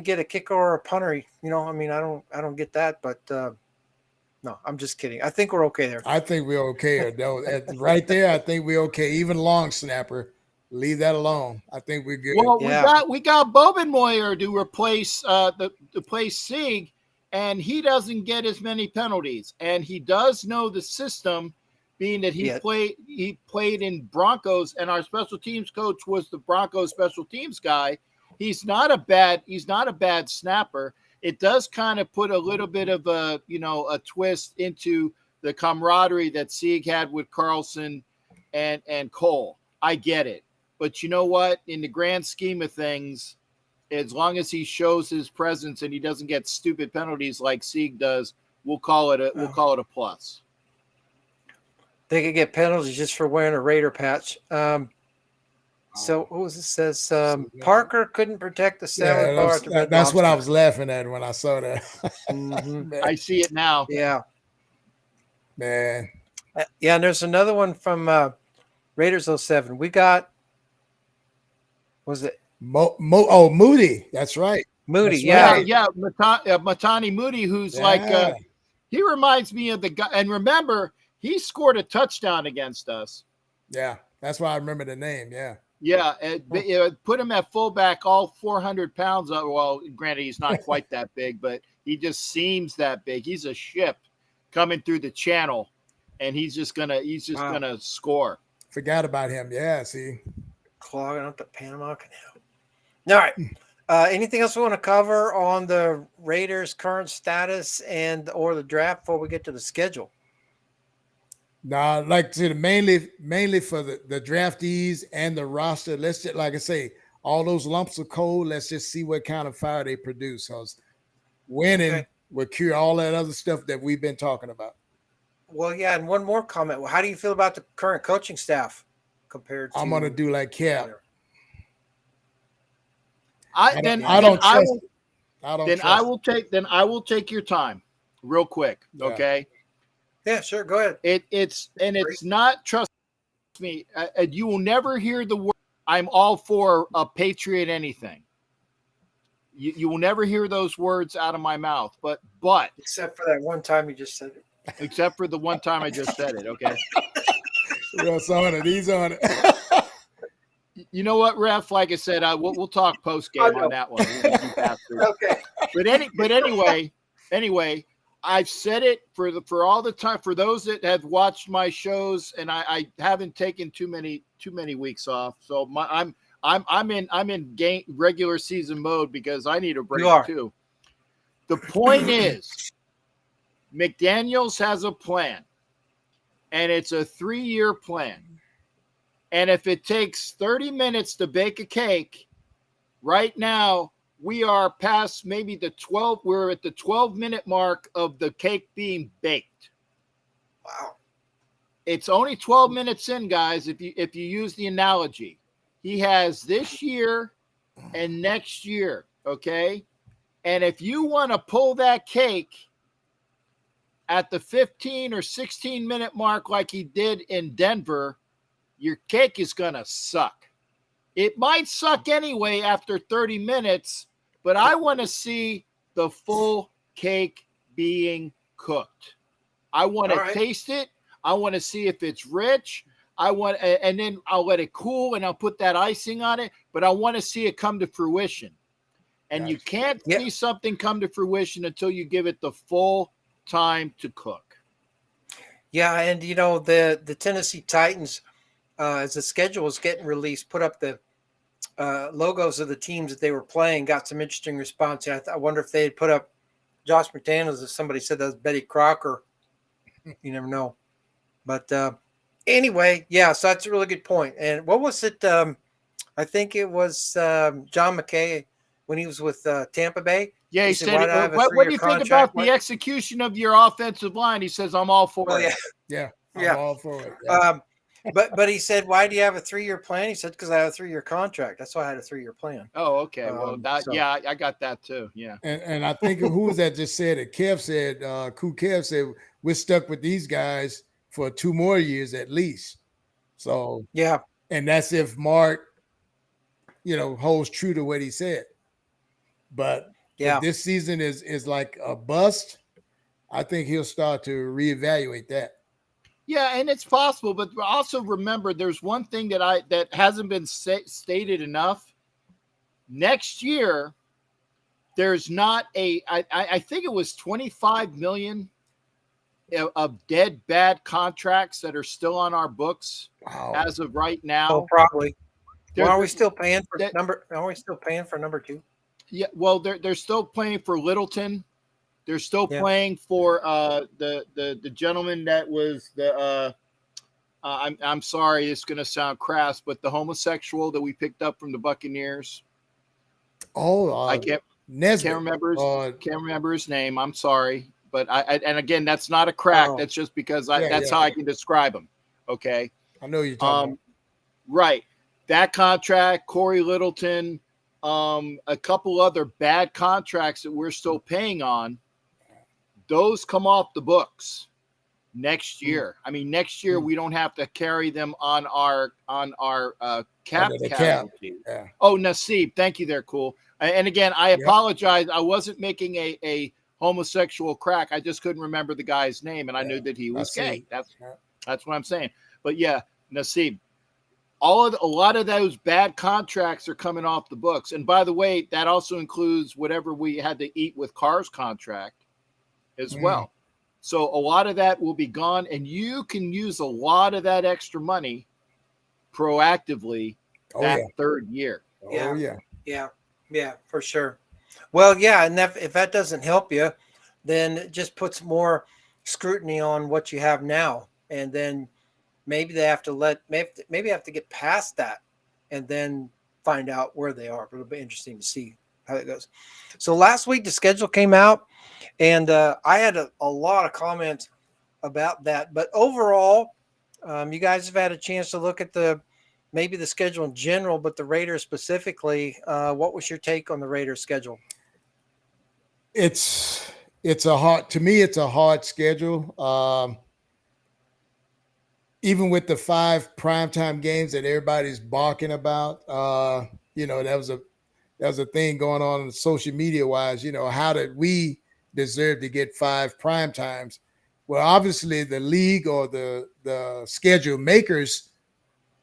get a kicker or a punter. I don't get that, but no, I'm just kidding. I think we're okay there. I think we're okay. Right there, I think we're okay. Even long snapper, leave that alone. I think we're good. Well, we got Bobenmoyer to replace Sieg, and he doesn't get as many penalties, and he does know the system, being that he played in Broncos, and our special teams coach was the Broncos special teams guy. He's not a bad snapper. It does kind of put a little bit of a twist into the camaraderie that Sieg had with Carlson and Cole. I get it. But you know what? In the grand scheme of things, as long as he shows his presence and he doesn't get stupid penalties like Sieg does, we'll call it a plus. They could get penalties just for wearing a Raider patch. So what was it? Says Parker couldn't protect the salad bar. That's what I was laughing at when I saw that. Mm-hmm. I see it now. Yeah, man. Yeah, and there's another one from Raiders 07. We got. Was it Moody? That's right. Moody. That's yeah, right. Matani Moody, who's like He reminds me of the guy. And remember, he scored a touchdown against us. Yeah, that's why I remember the name. Yeah. Yeah, put him at fullback, all 400 pounds. Well, granted, he's not quite that big, but he just seems that big. He's a ship coming through the channel, and he's just gonna score. Forgot about him. Yeah, see. Clogging up the Panama Canal. All right. Anything else we want to cover on the Raiders' current status or the draft before we get to the schedule? Nah, like to mainly for the draftees and the roster. Let's just, like I say, all those lumps of coal. Let's just see what kind of fire they produce. Because winning will cure all that other stuff that we've been talking about. Well, yeah, and one more comment. Well, how do you feel about the current coaching staff compared to? I'm gonna do like Cap. I will take your time real quick. Yeah. Okay. Yeah, sure. Go ahead. It's not, trust me, you will never hear the word "I'm all for a Patriot" anything. You will never hear those words out of my mouth. But except for that one time you just said it. Except for the one time I just said it. Okay. Russ on it. He's on it. You know what, Ref? Like I said, we'll talk post game on that one. Okay. But anyway, I've said it for all the time, for those that have watched my shows, and I haven't taken too many weeks off. So I'm in regular season mode because I need a break too. The point is, McDaniels has a plan, and it's a 3-year plan. And if it takes 30 minutes to bake a cake, right now we are past maybe we're at the 12-minute mark of the cake being baked. Wow. It's only 12 minutes in, guys, if you use the analogy. He has this year and next year, okay? And if you want to pull that cake at the 15 or 16-minute mark like he did in Denver, your cake is going to suck. It might suck anyway after 30 minutes, but I want to see the full cake being cooked. I want to taste it. I want to see if it's rich. And then I'll let it cool and I'll put that icing on it, but I want to see it come to fruition. And you can't see something come to fruition until you give it the full time to cook. Yeah, and the Tennessee Titans, as the schedule was getting released, put up the logos of the teams that they were playing, got some interesting response. I wonder if they had put up Josh McDaniels, as somebody said that was Betty Crocker. You never know. But anyway, yeah, so that's a really good point. And what was it? I think it was John McKay when he was with Tampa Bay. Yeah, he said, what do you think about the execution of your offensive line? He says, I'm all for it. Yeah, I'm all for it. Yeah. But he said, why do you have a 3-year plan? He said, because I have a 3-year contract. That's why I had a 3-year plan. Oh, okay. Well, I got that too. Yeah. And I think who was that just said it? Kev said, we're stuck with these guys for 2 more years at least. So, yeah. And that's if Mark, holds true to what he said. But if this season is like a bust, I think he'll start to reevaluate that. Yeah, and it's possible, but also remember, there's one thing that hasn't been stated enough. Next year, there's not I think it was 25 million of dead bad contracts that are still on our books as of right now. Oh, probably. Well, are we still paying for number? Are we still paying for number 2? Yeah. Well, they're still paying for Littleton. They're still playing for the gentleman that was the I'm sorry, it's going to sound crass, but the homosexual that we picked up from the Buccaneers. I can't remember his name. I'm sorry, but and again, that's not a crack. That's just because that's how I can describe him. Okay, I know you're talking about. Right. That contract, Corey Littleton, a couple other bad contracts that we're still paying on. Those come off the books next year. I mean, next year we don't have to carry them on our cap casualty. Yeah. Oh, Naseeb, thank you there, cool. And again, I apologize. I wasn't making a homosexual crack. I just couldn't remember the guy's name, and I knew that he was gay. Yeah. That's what I'm saying. But yeah, Naseem, a lot of those bad contracts are coming off the books. And by the way, that also includes whatever we had to eat with Carr's contract as well. So a lot of that will be gone, and you can use a lot of that extra money proactively third year. Yeah, for sure. Well, yeah, and if that doesn't help you, then it just puts more scrutiny on what you have now, and then maybe they have to maybe have to get past that and then find out where they are. But it'll be interesting to see how it goes. So last week the schedule came out, and I had a lot of comments about that. But overall, you guys have had a chance to look at maybe the schedule in general, but the Raiders specifically. What was your take on the Raiders schedule? It's a hard schedule. Even with the 5 primetime games that everybody's barking about, that was a thing going on social media wise. How did we deserve to get 5 primetimes? Well, obviously the league or the schedule makers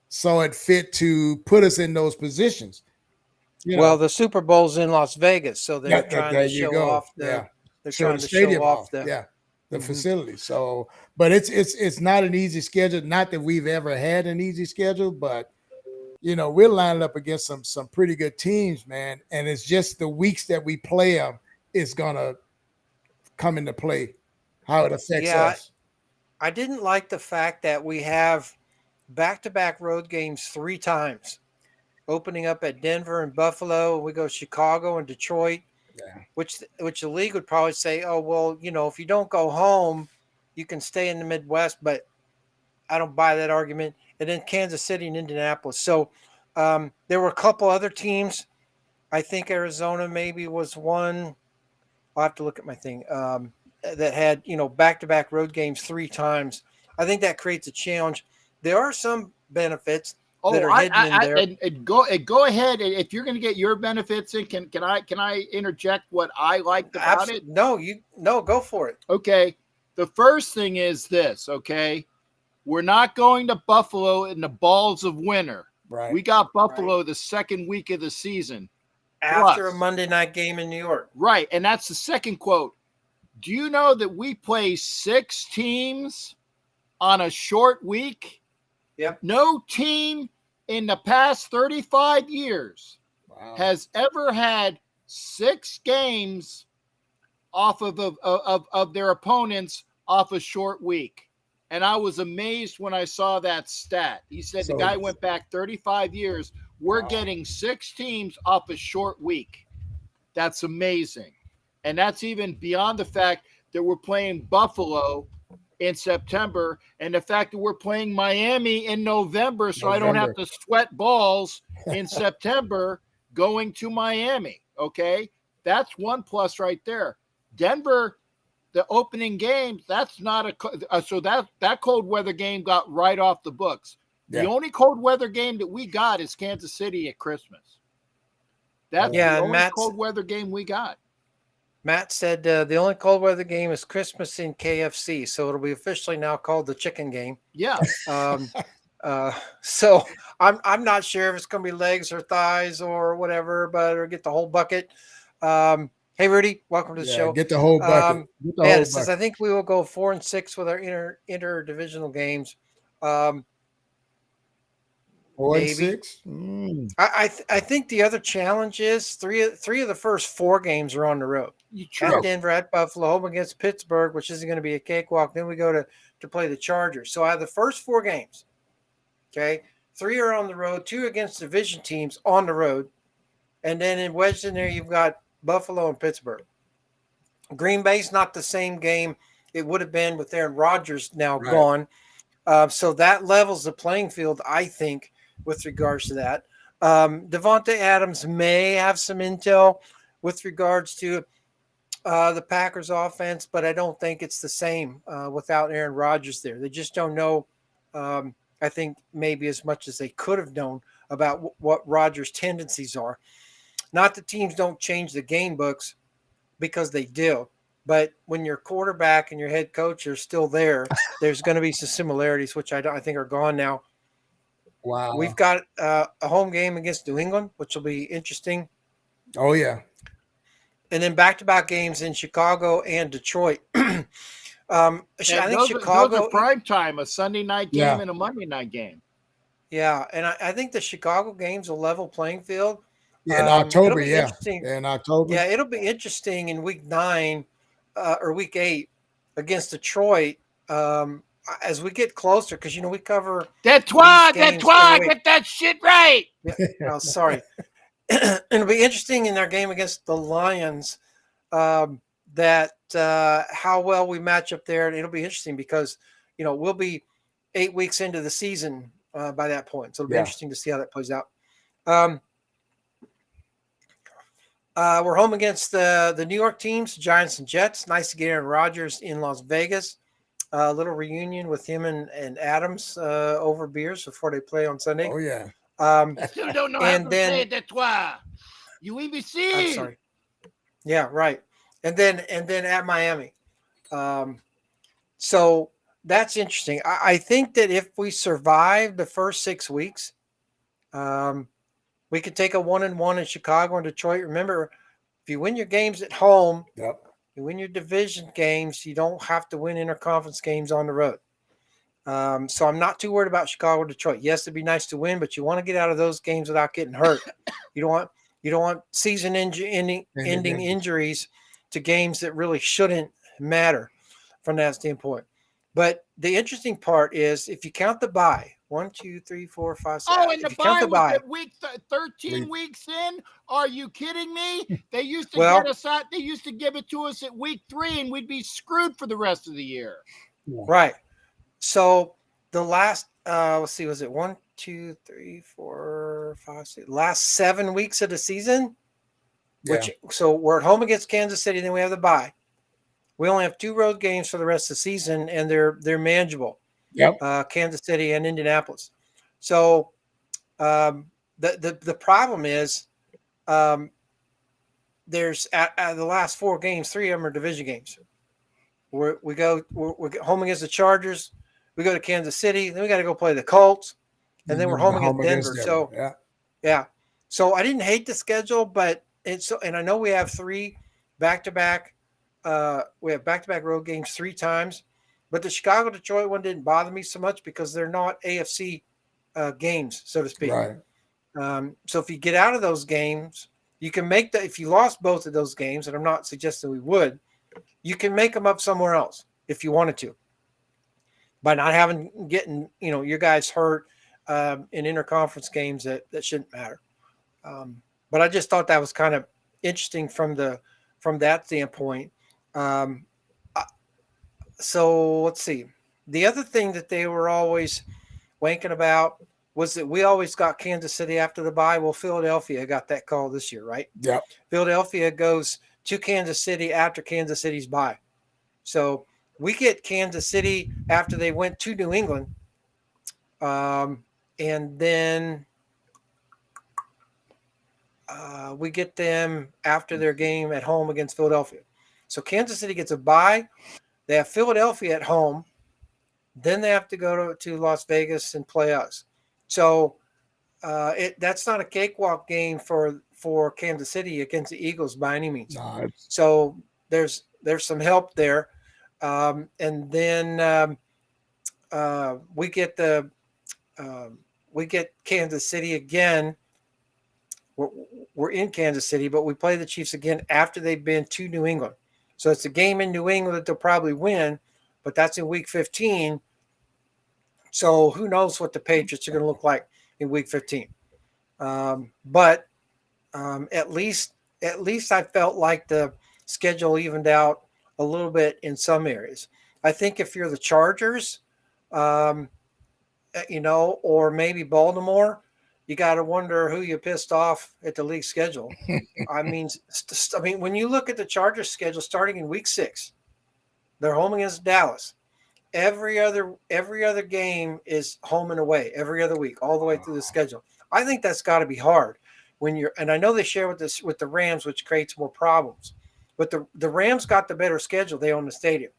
saw it fit to put us in those positions. Well, the Super Bowl's in Las Vegas, so they're trying to show off the facility. So, but it's not an easy schedule. Not that we've ever had an easy schedule, but we're lining up against some pretty good teams, man. And it's just the weeks that we play them is gonna come into play, how it affects us. I didn't like the fact that we have back-to-back road games 3 times, opening up at Denver and Buffalo. We go Chicago and Detroit. Yeah. Which the league would probably say, oh, well, if you don't go home, you can stay in the Midwest, but I don't buy that argument. And then Kansas City and Indianapolis. So there were a couple other teams. I think Arizona maybe was one. I'll have to look at my thing that had, back-to-back road games 3 times. I think that creates a challenge. There are some benefits. That are hidden in there. And go ahead. If you're going to get your benefits in, can I interject what I liked about it? No, go for it. Okay. The first thing is this. Okay, we're not going to Buffalo in the balls of winter. Right. We got Buffalo the second week of the season after a Monday night game in New York. Right, and that's the second quote. Do you know that we play 6 teams on a short week? Yep. No team in the past 35 years has ever had 6 games off of their opponents off a short week. And I was amazed when I saw that stat. He said the guy went back 35 years. We're getting 6 teams off a short week. That's amazing. And that's even beyond the fact that we're playing Buffalo in September, and the fact that we're playing Miami in November, so I don't have to sweat balls in September going to Miami. Okay, that's one plus right there. Denver, the opening game, that's not so that cold weather game got right off the books. Yeah. The only cold weather game that we got is Kansas City at Christmas. That's the only cold weather game we got. Matt said the only cold weather game is Christmas in KFC, so it'll be officially now called the chicken game. Yeah. So I'm not sure if it's going to be legs or thighs or whatever, but or get the whole bucket. Hey, Rudy, welcome to the show. Get the whole bucket. It says I think we will go 4-6 with our interdivisional games. 4-6. I think the other challenge is three of the first 4 games are on the road. At Denver, at Buffalo, home against Pittsburgh, which isn't going to be a cakewalk. Then we go to play the Chargers. So I have the first 4 games. Okay, 3 are on the road, 2 against division teams on the road, and then wedged in there you've got Buffalo and Pittsburgh. Green Bay's not the same game it would have been with Aaron Rodgers now gone. So that levels the playing field, I think, with regards to that. Devontae Adams may have some intel with regards to the Packers offense, but I don't think it's the same without Aaron Rodgers there. They just don't know, I think, maybe as much as they could have known about what Rodgers' tendencies are. Not that teams don't change the game books, because they do. But when your quarterback and your head coach are still there, there's going to be some similarities, which I think are gone now. Wow. We've got a home game against New England, which will be interesting. Oh, yeah. And then back-to-back games in Chicago and Detroit. I think those Chicago are prime time, a Sunday night game Yeah. and a Monday night game. Yeah, and I think the Chicago game's a level playing field. Yeah, in October, it'll be yeah. interesting. In October. Yeah, it'll be interesting in week 9 or week 8 against Detroit as we get closer, because we cover Detroit, these games Detroit, every week. get that shit right. Yeah, oh, sorry. It'll be interesting in their game against the Lions that how well we match up there, and it'll be interesting because we'll be 8 weeks into the season by that point, so it'll be interesting to see how that plays out. We're home against the New York teams, Giants and Jets. Nice to get Aaron Rodgers in Las Vegas. A little reunion with him and Adams over beers before they play on Sunday. Oh, yeah. Still don't know how to say Detroit. You EBC. I'm sorry. Yeah, right. And then at Miami. So that's interesting. I think that if we survive the first 6 weeks, we could take a 1-1 in Chicago and Detroit. Remember, if you win your games at home, Yep. you win your division games, you don't have to win interconference games on the road. So I'm not too worried about Chicago, Detroit. Yes, it'd be nice to win, but you want to get out of those games without getting hurt. You don't want season ending injuries to games that really shouldn't matter from that standpoint. But the interesting part is if you count the bye, 1, 2, 3, 4, 5, 6. Oh, and the bye was at week 13 weeks in. Are you kidding me? They used to get us out. They used to give it to us at week 3, and we'd be screwed for the rest of the year. Right. So the last, let's see, was it 1, 2, 3, 4, 5, 6, last 7 weeks of the season? So we're at home against Kansas City, then we have the bye. We only have 2 road games for the rest of the season, and they're manageable. Yep. Kansas City and Indianapolis. So the problem is there's out of the last 4 games, 3 of them are division games. We're home against the Chargers. We go to Kansas City. Then we got to go play the Colts, and then we're home against Denver. So yeah. So I didn't hate the schedule, but and I know we have 3 back-to-back. We have back-to-back road games 3 times, but the Chicago-Detroit one didn't bother me so much because they're not AFC games, so to speak. Right. So if you get out of those games, you can make if you lost both of those games, and I'm not suggesting we would, you can make them up somewhere else if you wanted to, by not getting your guys hurt in interconference games that shouldn't matter. But I just thought that was kind of interesting from that standpoint. So let's see. The other thing that they were always wanking about was that we always got Kansas City after the bye. Well, Philadelphia got that call this year, right? Yep. Philadelphia goes to Kansas City after Kansas City's bye. So we get Kansas City after they went to New England. And then we get them after their game at home against Philadelphia. So Kansas City gets a bye. They have Philadelphia at home. Then they have to go to Las Vegas and play us. So that's not a cakewalk game for Kansas City against the Eagles by any means. No, so there's some help there. And then we get Kansas City again. We're in Kansas City, but we play the Chiefs again after they've been to New England. So it's a game in New England that they'll probably win, but that's in week 15. So who knows what the Patriots are going to look like in week 15. But at least I felt like the schedule evened out a little bit in some areas. I think if you're the Chargers, or maybe Baltimore, you got to wonder who you pissed off at the league schedule. I mean, when you look at the Chargers schedule starting in week 6, they're home against Dallas. Every other game is home and away every other week, all the way through the schedule. I think that's got to be hard and I know they share with the Rams, which creates more problems. But the Rams got the better schedule. They own the stadium,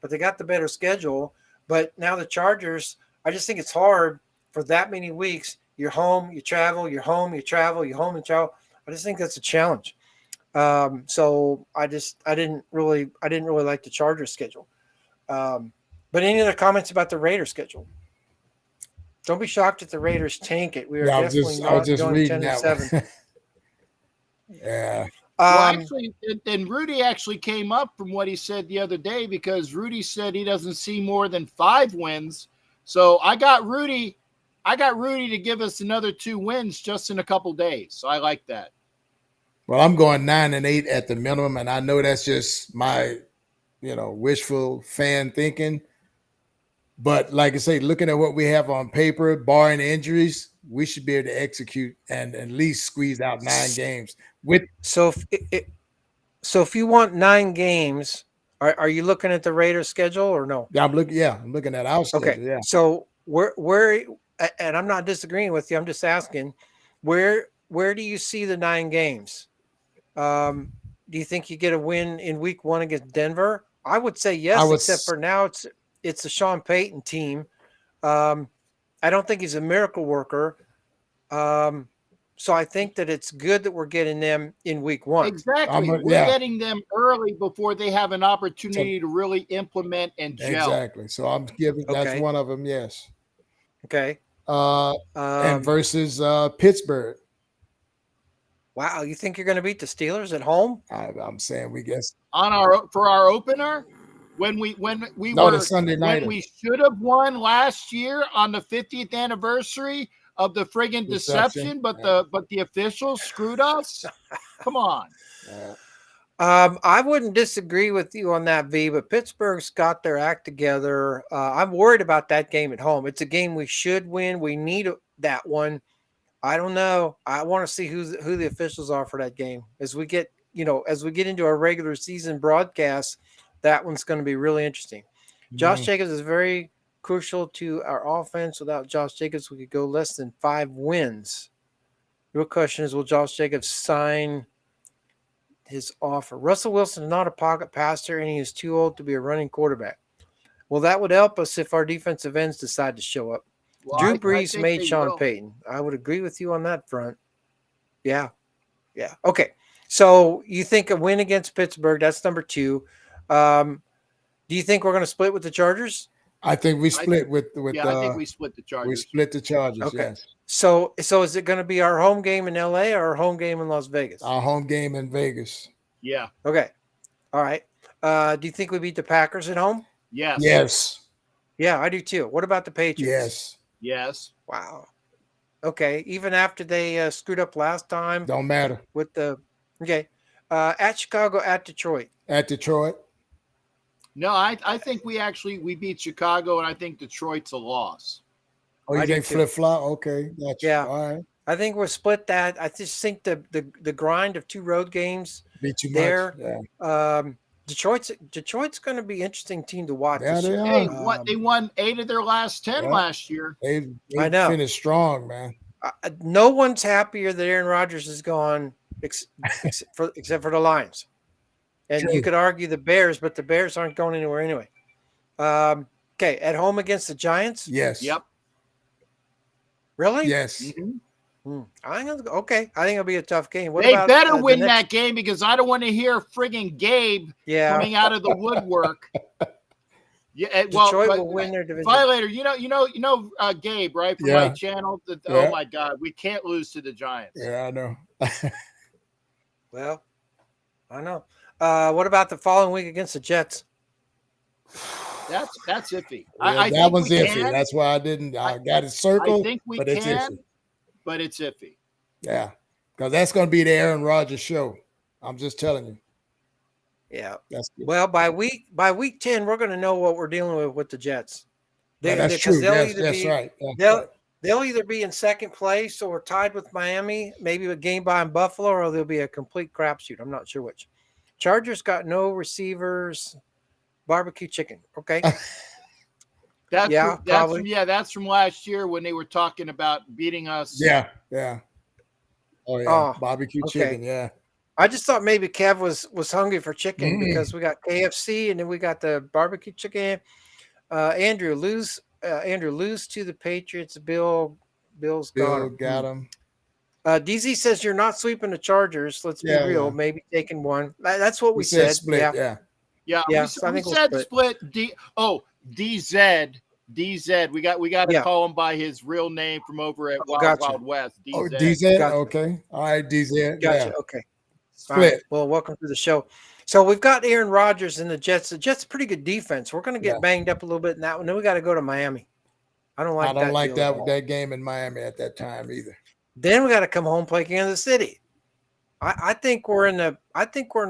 but they got the better schedule. But now the Chargers, I just think it's hard for that many weeks. You're home, you travel, you're home, you travel, you're home and travel. I just think that's a challenge. So I didn't really like the Chargers schedule. But any other comments about the Raiders schedule? Don't be shocked if the Raiders tank it. We are definitely not going 10-7. Yeah. Well, actually, and Rudy actually came up from what he said the other day, because Rudy said he doesn't see more than 5 wins. So I got Rudy to give us another 2 wins just in a couple days. So I like that. Well, I'm going 9-8 at the minimum, and I know that's just my, wishful fan thinking. But like I say, looking at what we have on paper, barring injuries, we should be able to execute and at least squeeze out 9 games. So if you want 9 games, are you looking at the Raiders schedule or no? Yeah, I'm looking at our schedule. Okay. Yeah. So where and I'm not disagreeing with you. I'm just asking, where do you see the 9 games? Do you think you get a win in week 1 against Denver? I would say yes, except for now it's a Sean Payton team. I don't think he's a miracle worker. So I think that it's good that we're getting them in week 1. Exactly. We're getting them early before they have an opportunity to really implement and gel. Exactly. So I'm giving that's one of them. Yes. Okay. And versus Pittsburgh. Wow, you think you're going to beat the Steelers at home? I'm saying we guess for our opener when we the Sunday night when we should have won last year on the 50th anniversary of the friggin' deception, but the officials screwed us. Come on. I wouldn't disagree with you on that, V, but Pittsburgh's got their act together. I'm worried about that game at home. It's a game we should win. We need that one. I don't know. I want to see who the officials are for that game. As we get into our regular season broadcast, that one's going to be really interesting. Josh Jacobs is very crucial to our offense. Without Josh Jacobs, we could go less than 5 wins. Real question is, will Josh Jacobs sign his offer? Russell Wilson is not a pocket passer, and he is too old to be a running quarterback. Well, that would help us if our defensive ends decide to show up. Well, Drew Brees made Sean Payton. I would agree with you on that front. Yeah. Okay. So you think a win against Pittsburgh, that's number 2. Do you think we're going to split with the Chargers? I think we split with I think we split the Chargers. We split the Chargers, okay. Yes. So is it going to be our home game in LA or our home game in Las Vegas? Our home game in Vegas. Yeah. Okay. All right. Do you think we beat the Packers at home? Yes. Yes. Yeah, I do too. What about the Patriots? Yes. Wow. Okay. Even after they screwed up last time. Don't matter. At Chicago, at Detroit. At Detroit. No, I think we beat Chicago, and I think Detroit's a loss. Oh, you think flip-flop? Okay. Gotcha. Yeah. All right. I think we'll split that. I just think the grind of 2 road games be too there. Much. Yeah. Detroit's going to be an interesting team to watch. Yeah, they are. Hey, they won 8 of their last 10 last year. They I know. Finished strong, man. No one's happier that Aaron Rodgers is gone, except for the Lions. And you could argue the Bears, but the Bears aren't going anywhere anyway. Okay, at home against the Giants? Yes. Yep. Really? Yes. Mm-hmm. I think it'll be a tough game. They better win that game, because I don't want to hear friggin' Gabe coming out of the woodwork. Yeah, Detroit will win their division. Violator, Gabe, right, from my channel. Oh my God, we can't lose to the Giants. Yeah, I know. Well, I know. What about the following week against the Jets? That's iffy. Yeah, that one's iffy. That's why I got it circled. I think we but can, it's iffy. But it's iffy. Yeah, because that's going to be the Aaron Rodgers show. I'm just telling you. Yeah. That's good. Well, by week 10, we're going to know what we're dealing with the Jets. That's true. That's right. They'll either be in second place or tied with Miami, maybe a game by in Buffalo, or they'll be a complete crapshoot. I'm not sure which. Chargers got no receivers. Barbecue chicken. Okay. That's from last year when they were talking about beating us. Yeah. Oh yeah. Barbecue chicken. Yeah. I just thought maybe Kev was hungry for chicken Mm. because we got KFC and then we got the barbecue chicken. Andrew lose to the Patriots. Bill's got Bill him. got him. DZ says you're not sweeping the Chargers. Let's be Yeah, real. yeah. Maybe taking one. That's what We we said said. split. Yeah. Yeah. Yeah, Yeah, we, so I we think we'll said split. DZ. We got to Yeah. call him by his real name from over at Wild Gotcha. Wild West. Oh, DZ. DZ. Gotcha. Okay. All right, DZ. Gotcha. Yeah. Okay. All Split. right. Well, welcome to the show. So we've got Aaron Rodgers and the Jets. The Jets pretty good defense. We're going to get Yeah. banged up a little bit in that one. Then we got to go to Miami. I don't like I don't like deal at all. that game in Miami at that time either. Then we got to come home play Kansas City. I think we're in the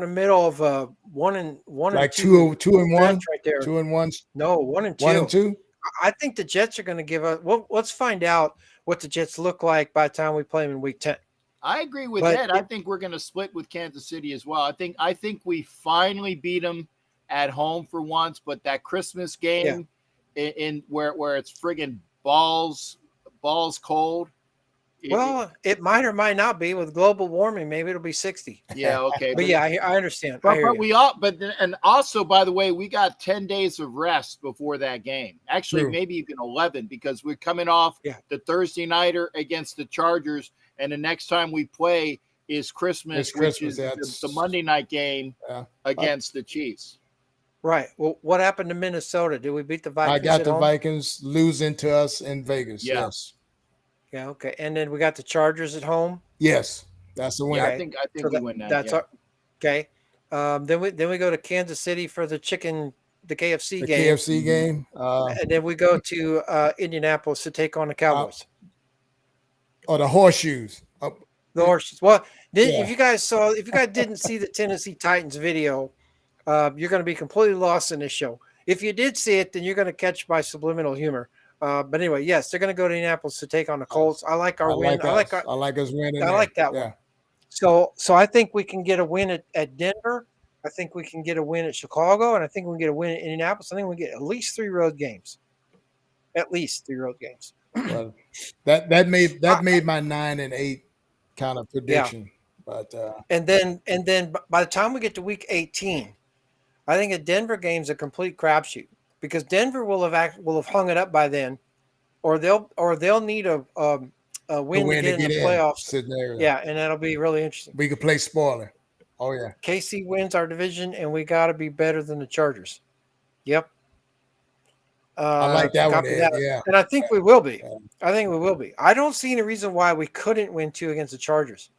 middle of one and Like two 2-1, right there. 2-1, No, 1-2. 1-2. I think the Jets are going to give us. Well, let's find out what the Jets look like by the time we play them in Week 10. I agree with But Ed. I think we're going to split with Kansas City as well. I think we finally beat them at home for once, but that Christmas game in where it's friggin' balls cold. Well, it might or might not be with global warming. Maybe it'll be 60. Yeah, okay. But yeah, I understand. I hear you. And also, by the way, we got 10 days of rest before that game. Actually, True. maybe even 11 because we're coming off the Thursday nighter against the Chargers, and the next time we play is Christmas, which is the Monday night game against the Chiefs. Right. Well, what happened to Minnesota? Did we beat the Vikings? I got at the home? Vikings losing to us in Vegas. Yeah. Yes. Yeah. Okay. And then we got the Chargers at home. Yes. That's the win. Yeah, Okay. I think So we win that. That's okay. Then we go to Kansas City for the KFC The game. KFC game. And then we go to Indianapolis to take on the Cowboys. Or the horseshoes. The horses. Well, Yeah. if you guys didn't see the Tennessee Titans video, you're going to be completely lost in this show. If you did see it, then you're going to catch my subliminal humor. But anyway, yes, they're going to go to Indianapolis to take on the Colts. I like our win. I like us winning. I like that one. So I think we can get a win at Denver. I think we can get a win at Chicago, and I think we can get a win at Indianapolis. I think we get at least 3 road games. At least 3 road games. Well, that made my 9-8 kind of prediction. But and then by the time we get to Week 18, I think a Denver game's a complete crapshoot because Denver will have hung it up by then, or they'll need a win to get in the playoffs. Yeah, and that'll be really interesting. We could play spoiler. Oh yeah. KC wins our division, and we got to be better than the Chargers. Yep. I like that one. Yeah. And I think we will be. I think we will be. I don't see any reason why we couldn't win 2 against the Chargers.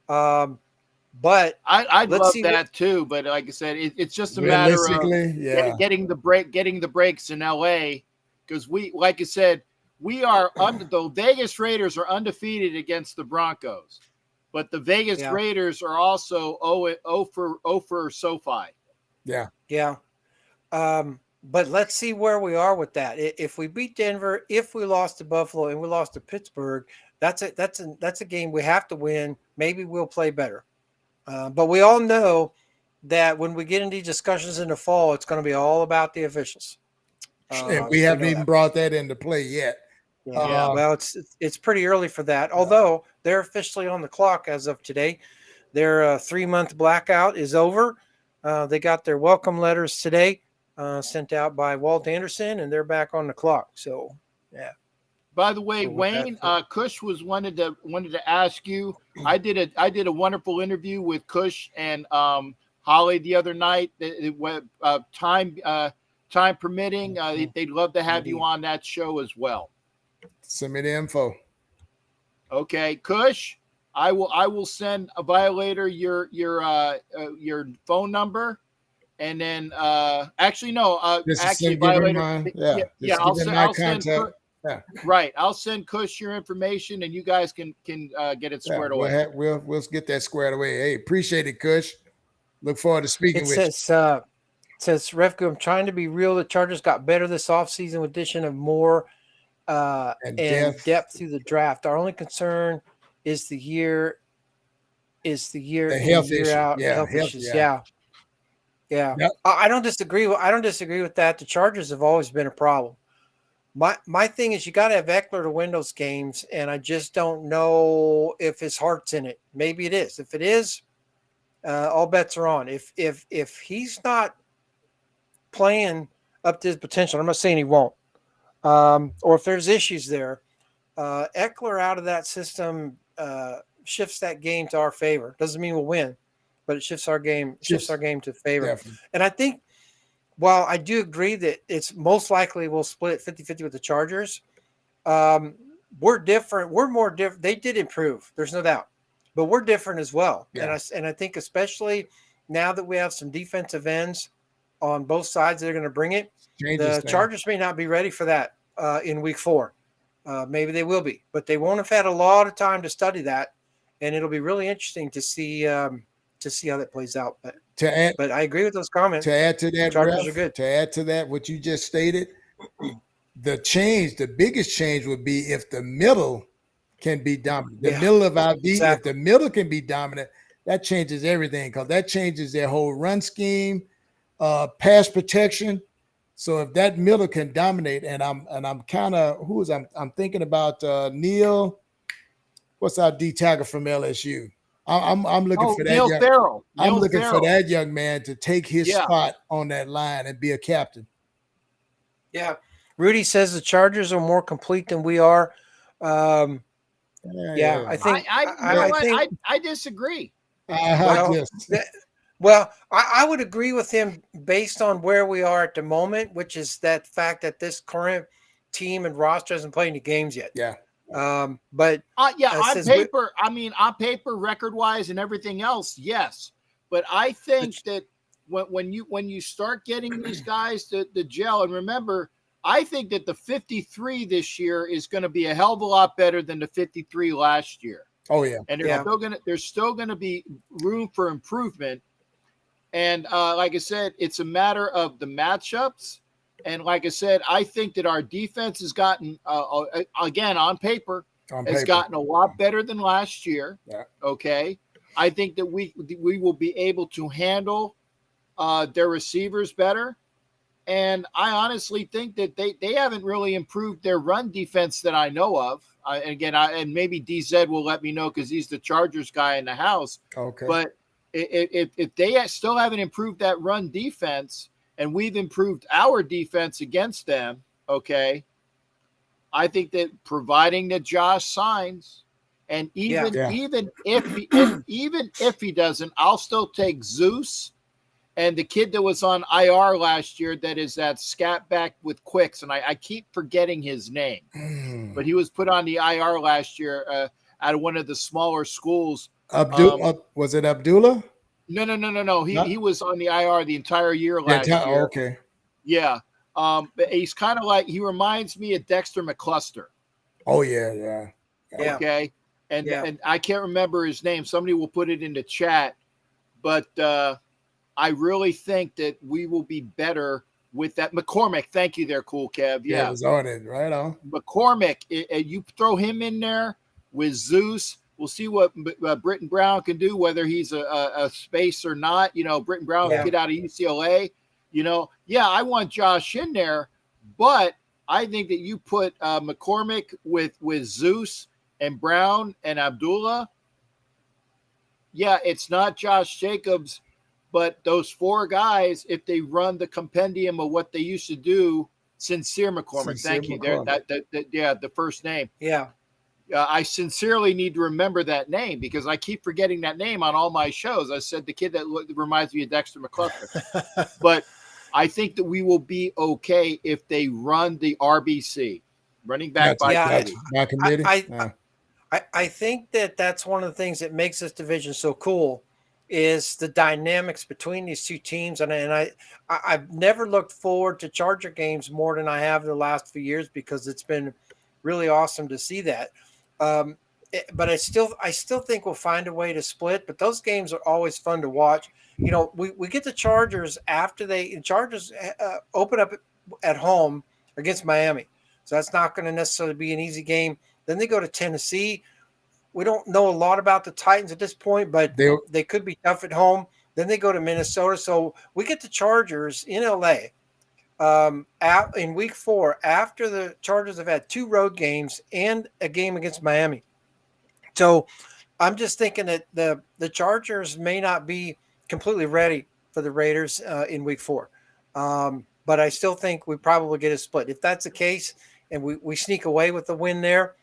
But I'd love that too. But like I said, it's just a matter of getting the breaks in LA because like I said, we are the Vegas Raiders are undefeated against the Broncos, but the Vegas Raiders are also 0 for SoFi. Yeah. Yeah. But let's see where we are with that. If we beat Denver, if we lost to Buffalo and we lost to Pittsburgh, that's a game we have to win. Maybe we'll play better. But we all know that when we get into these discussions in the fall, it's going to be all about the officials. And we haven't even brought that into play yet. Yeah. Well, it's pretty early for that. Although they're officially on the clock as of today. Their 3-month blackout is over. They got their welcome letters today. Sent out by Walt Anderson, and they're back on the clock. So, yeah. By the way, Wayne, Kush wanted to ask you. I did a wonderful interview with Kush and Holly the other night. Time permitting, they'd love to have you on that show as well. Send me the info. Okay, Kush, I will send a Violator your phone number. And then, actually, no. Actually, Violator. I'll send. Right, I'll send Kush your information, and you guys can get it squared away. We'll get that squared away. Hey, appreciate it, Kush. Look forward to speaking with you. It says, Refco, I'm trying to be real. The Chargers got better this offseason with addition of more and depth through the draft. Our only concern is the year. The health issue. Out. Health issues. Yeah. Yep. I don't disagree. I don't disagree with that. The Chargers have always been a problem. My thing is you got to have Eckler to win those games, and I just don't know if his heart's in it. Maybe it is. If it is, all bets are on. If he's not playing up to his potential, I'm not saying he won't, or if there's issues there, Eckler out of that system shifts that game to our favor. Doesn't mean we'll win, but it shifts our game to favor. Definitely. And I think, while I do agree that it's most likely we'll split 50-50 with the Chargers, we're different. We're more different. They did improve. There's no doubt, but we're different as well. Yeah. And I think especially now that we have some defensive ends on both sides that are going to bring it, the Chargers may not be ready for that in week 4. Maybe they will be, but they won't have had a lot of time to study that, and it'll be really interesting to see how that plays out. But I agree with those comments. To add to that, Chargers are good. To add to that, what you just stated, the biggest change would be if the middle can be dominant. The middle of our defense, if the middle can be dominant, that changes everything, because that changes their whole run scheme, pass protection. So if that middle can dominate, and I'm kind of I'm thinking about Neil. What's our D tackle from LSU? I'm looking for that. Neil Farrell. I'm looking for that young man to take his spot on that line and be a captain. Yeah, Rudy says the Chargers are more complete than we are. I think I disagree. Well, I would agree with him based on where we are at the moment, which is that fact that this current team and roster hasn't played any games yet. Yeah. But on paper, record wise and everything else, yes. But I think that when you start getting these guys to gel, and remember, I think that the 53 this year is going to be a hell of a lot better than the 53 last year. Oh yeah. And there's still gonna be room for improvement. And like I said, it's a matter of the matchups. And like I said, I think that our defense has gotten, again, on paper, has gotten a lot better than last year. Yeah. Okay. I think that we will be able to handle their receivers better. And I honestly think that they haven't really improved their run defense that I know of. And maybe DZ will let me know because he's the Chargers guy in the house. Okay. But if they still haven't improved that run defense, and we've improved our defense against them, okay, I think that providing that Josh signs, and even if he doesn't, I'll still take Zeus and the kid that was on IR last year, that is that scat back with quicks, and I keep forgetting his name, but he was put on the IR last year out of one of the smaller schools. Was it Abdullah? No. He was on the IR the entire year last year. Okay. Yeah. But he's kind of like, he reminds me of Dexter McCluster. Oh yeah. Okay. And I can't remember his name. Somebody will put it in the chat, but I really think that we will be better with that. McCormick, thank you there, Cool Kev. Yeah, it was on it, right on. McCormick, you throw him in there with Zeus. We'll see what Britton Brown can do, whether he's a space or not. Britton Brown will get out of UCLA. I want Josh in there, but I think that you put McCormick with Zeus and Brown and Abdullah. Yeah, it's not Josh Jacobs, but those 4 guys, if they run the compendium of what they used to do, Sincere McCormick. Thank you. There, the first name. Yeah. I sincerely need to remember that name because I keep forgetting that name on all my shows. I said the kid that reminds me of Dexter McCluster. But I think that we will be okay if they run the RBC, running back by committee. I think that's one of the things that makes this division so cool is the dynamics between these two teams. And I've never looked forward to Charger games more than I have the last few years because it's been really awesome to see that. But I still think we'll find a way to split, but those games are always fun to watch. We get the Chargers after Chargers open up at home against Miami. So that's not going to necessarily be an easy game. Then they go to Tennessee. We don't know a lot about the Titans at this point, but they could be tough at home. Then they go to Minnesota. So we get the Chargers in LA in week 4 after the Chargers have had 2 road games and a game against Miami. So I'm just thinking that the Chargers may not be completely ready for the Raiders in Week 4, but I still think we probably get a split. If that's the case, and we sneak away with the win there,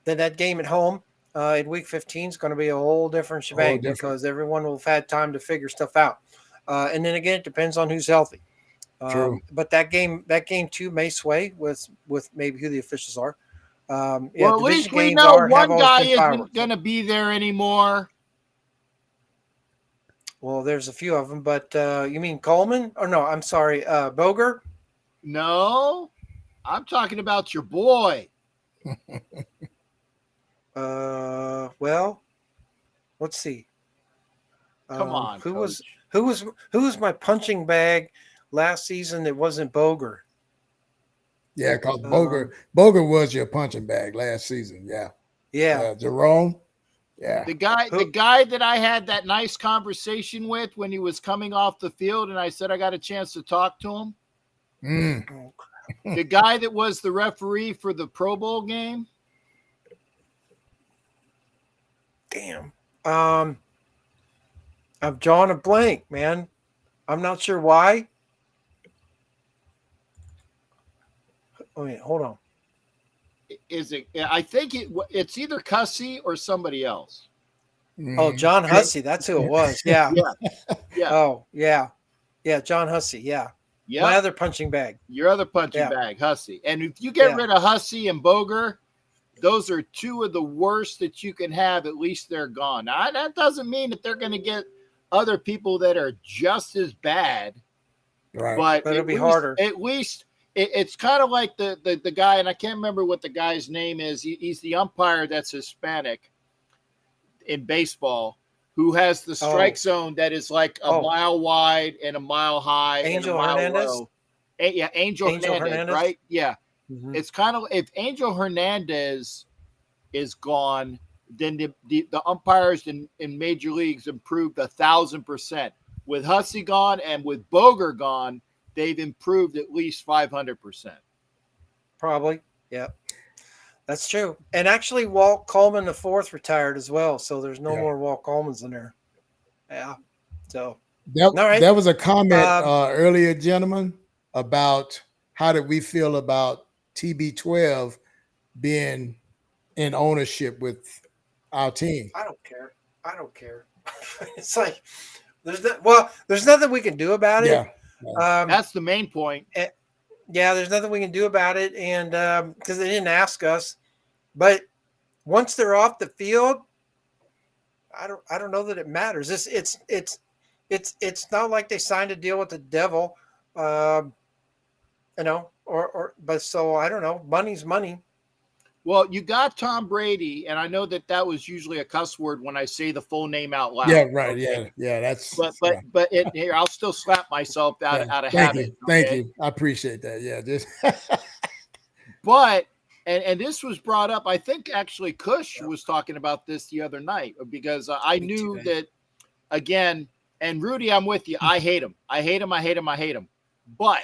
then that game at home in Week 15 is going to be a whole different shebang because everyone will have had time to figure stuff out. And then again, it depends on who's healthy. True. But that game too may sway with maybe who the officials are. Yeah, Well, at least we know one guy isn't going to be there anymore. Well, there's a few of them, but you mean Coleman? Or no, I'm sorry, Boger? No, I'm talking about your boy. Well, let's see. Come on, who Coach. was my punching bag last season that wasn't Boger? Yeah, because Boger was your punching bag last season. Yeah. Jerome. Yeah. The guy that I had that nice conversation with when he was coming off the field, and I said I got a chance to talk to him. The guy that was the referee for the Pro Bowl game. Damn. I'm drawing a blank, man. I'm not sure why. Oh yeah, hold on. Is it? I think it's either Cussy or somebody else. Oh, John Hussey. That's who it was. Yeah. Yeah. Oh, yeah. Yeah, John Hussey. Yeah. Yeah. My other punching bag. Your other punching bag, Hussey. And if you get rid of Hussey and Boger, those are two of the worst that you can have. At least they're gone. Now, that doesn't mean that they're going to get other people that are just as bad. Right. But it'll be harder. At least it's kind of like the guy, and I can't remember what the guy's name is. He's the umpire that's Hispanic in baseball, who has the strike zone that is like a mile wide and a mile high. Angel and a mile Hernandez? Low. Yeah, Angel Hernandez, right? Yeah. Mm-hmm. It's kind of, if Angel Hernandez is gone, then the umpires in major leagues improved 1,000%. With Hussey gone and with Boger gone, they've improved at least 500%. Probably. Yeah. That's true. And actually, Walt Coleman IV retired as well. So there's no more Walt Colemans in there. Yeah. So that was a comment earlier, gentlemen, about how did we feel about TB12 being in ownership with our team. I don't care. It's like there's nothing we can do about it. Yeah. That's the main point. Yeah, there's nothing we can do about it, and because they didn't ask us. But once they're off the field, I don't know that it matters. It's not like they signed a deal with the devil, but so I don't know. Money's money. Well, you got Tom Brady, and I know that was usually a cuss word when I say the full name out loud. Yeah, right. Okay? Yeah. That's. But here, I'll still slap myself out of habit. Thank you. I appreciate that. Yeah, just. But and this was brought up. I think actually Kush was talking about this the other night because I knew that again. And Rudy, I'm with you. I hate him. But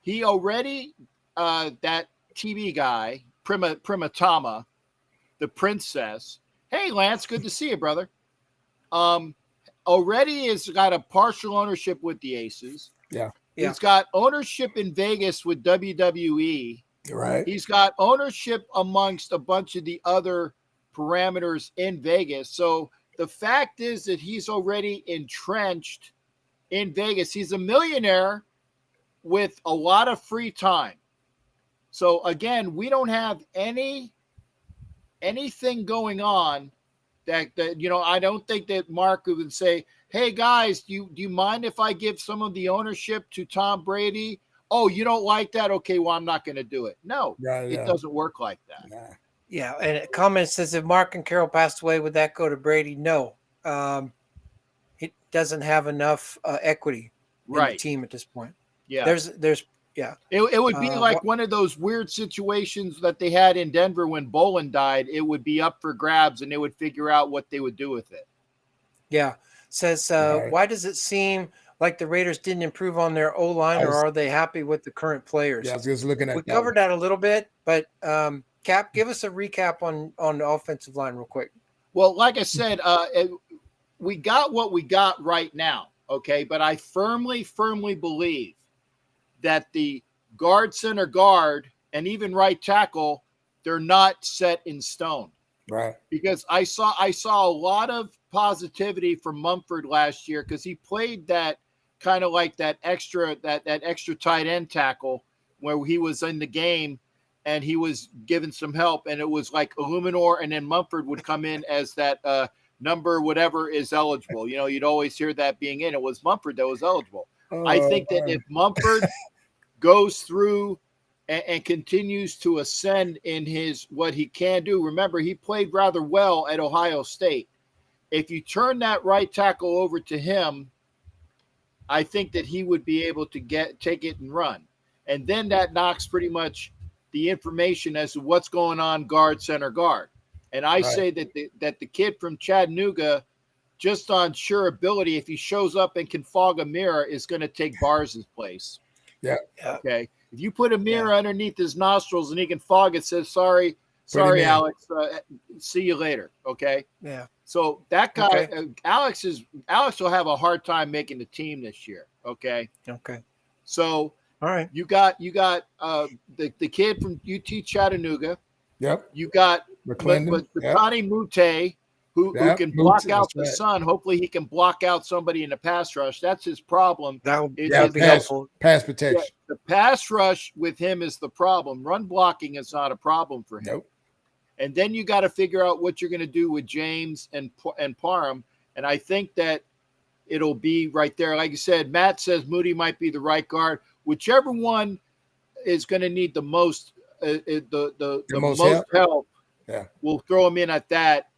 he already that TV guy. Primatama, the princess. Hey, Lance, good to see you, brother. Already has got a partial ownership with the Aces. Yeah. He's got ownership in Vegas with WWE. Right. He's got ownership amongst a bunch of the other parameters in Vegas. So the fact is that he's already entrenched in Vegas. He's a millionaire with a lot of free time. So again, we don't have anything going on that I don't think that Mark would say, "Hey guys, do you mind if I give some of the ownership to Tom Brady?" Oh, you don't like that? Okay, well, I'm not going to do it. No, it doesn't work like that. Nah. Yeah, and a comment says if Mark and Carol passed away, would that go to Brady? No, it doesn't have enough equity in the team at this point. Yeah, there's. Yeah, it would be like one of those weird situations that they had in Denver when Bolin died. It would be up for grabs, and they would figure out what they would do with it. Yeah, says why does it seem like the Raiders didn't improve on their O-line, or are they happy with the current players? Yeah, I was just looking at. We covered that a little bit, but Cap, give us a recap on the offensive line real quick. Well, like I said, we got what we got right now, okay? But I firmly believe that the guard, center guard, and even right tackle, they're not set in stone. Right. Because I saw a lot of positivity from Mumford last year because he played that kind of like that extra tight end tackle where he was in the game and he was given some help, and it was like Illuminor, and then Mumford would come in as that number whatever is eligible. You know, you'd always hear that being in. It was Mumford that was eligible. I think that if Mumford goes through and continues to ascend in his what he can do, remember he played rather well at Ohio State. If you turn that right tackle over to him, I think that he would be able to take it and run. And then that knocks pretty much the information as to what's going on guard, center guard. And I say that the kid from Chattanooga, just on sure ability, if he shows up and can fog a mirror, is going to take Bars's place. Yeah. Okay. If you put a mirror underneath his nostrils and he can fog it, says, sorry, Alex, see you later. Okay. Yeah. So that guy, Alex will have a hard time making the team this year. Okay. Okay. So all right, you got the kid from UT Chattanooga. Yep. You got McClendon. Connie Mute, who can block out the sun. Hopefully he can block out somebody in the pass rush. That's his problem. That would be helpful. Pass protection. Yeah, the pass rush with him is the problem. Run blocking is not a problem for him. Nope. And then you got to figure out what you're going to do with James and Parham. And I think that it'll be right there. Like you said, Matt says Moody might be the right guard. Whichever one is going to need the most, the most help, we'll throw him in at that.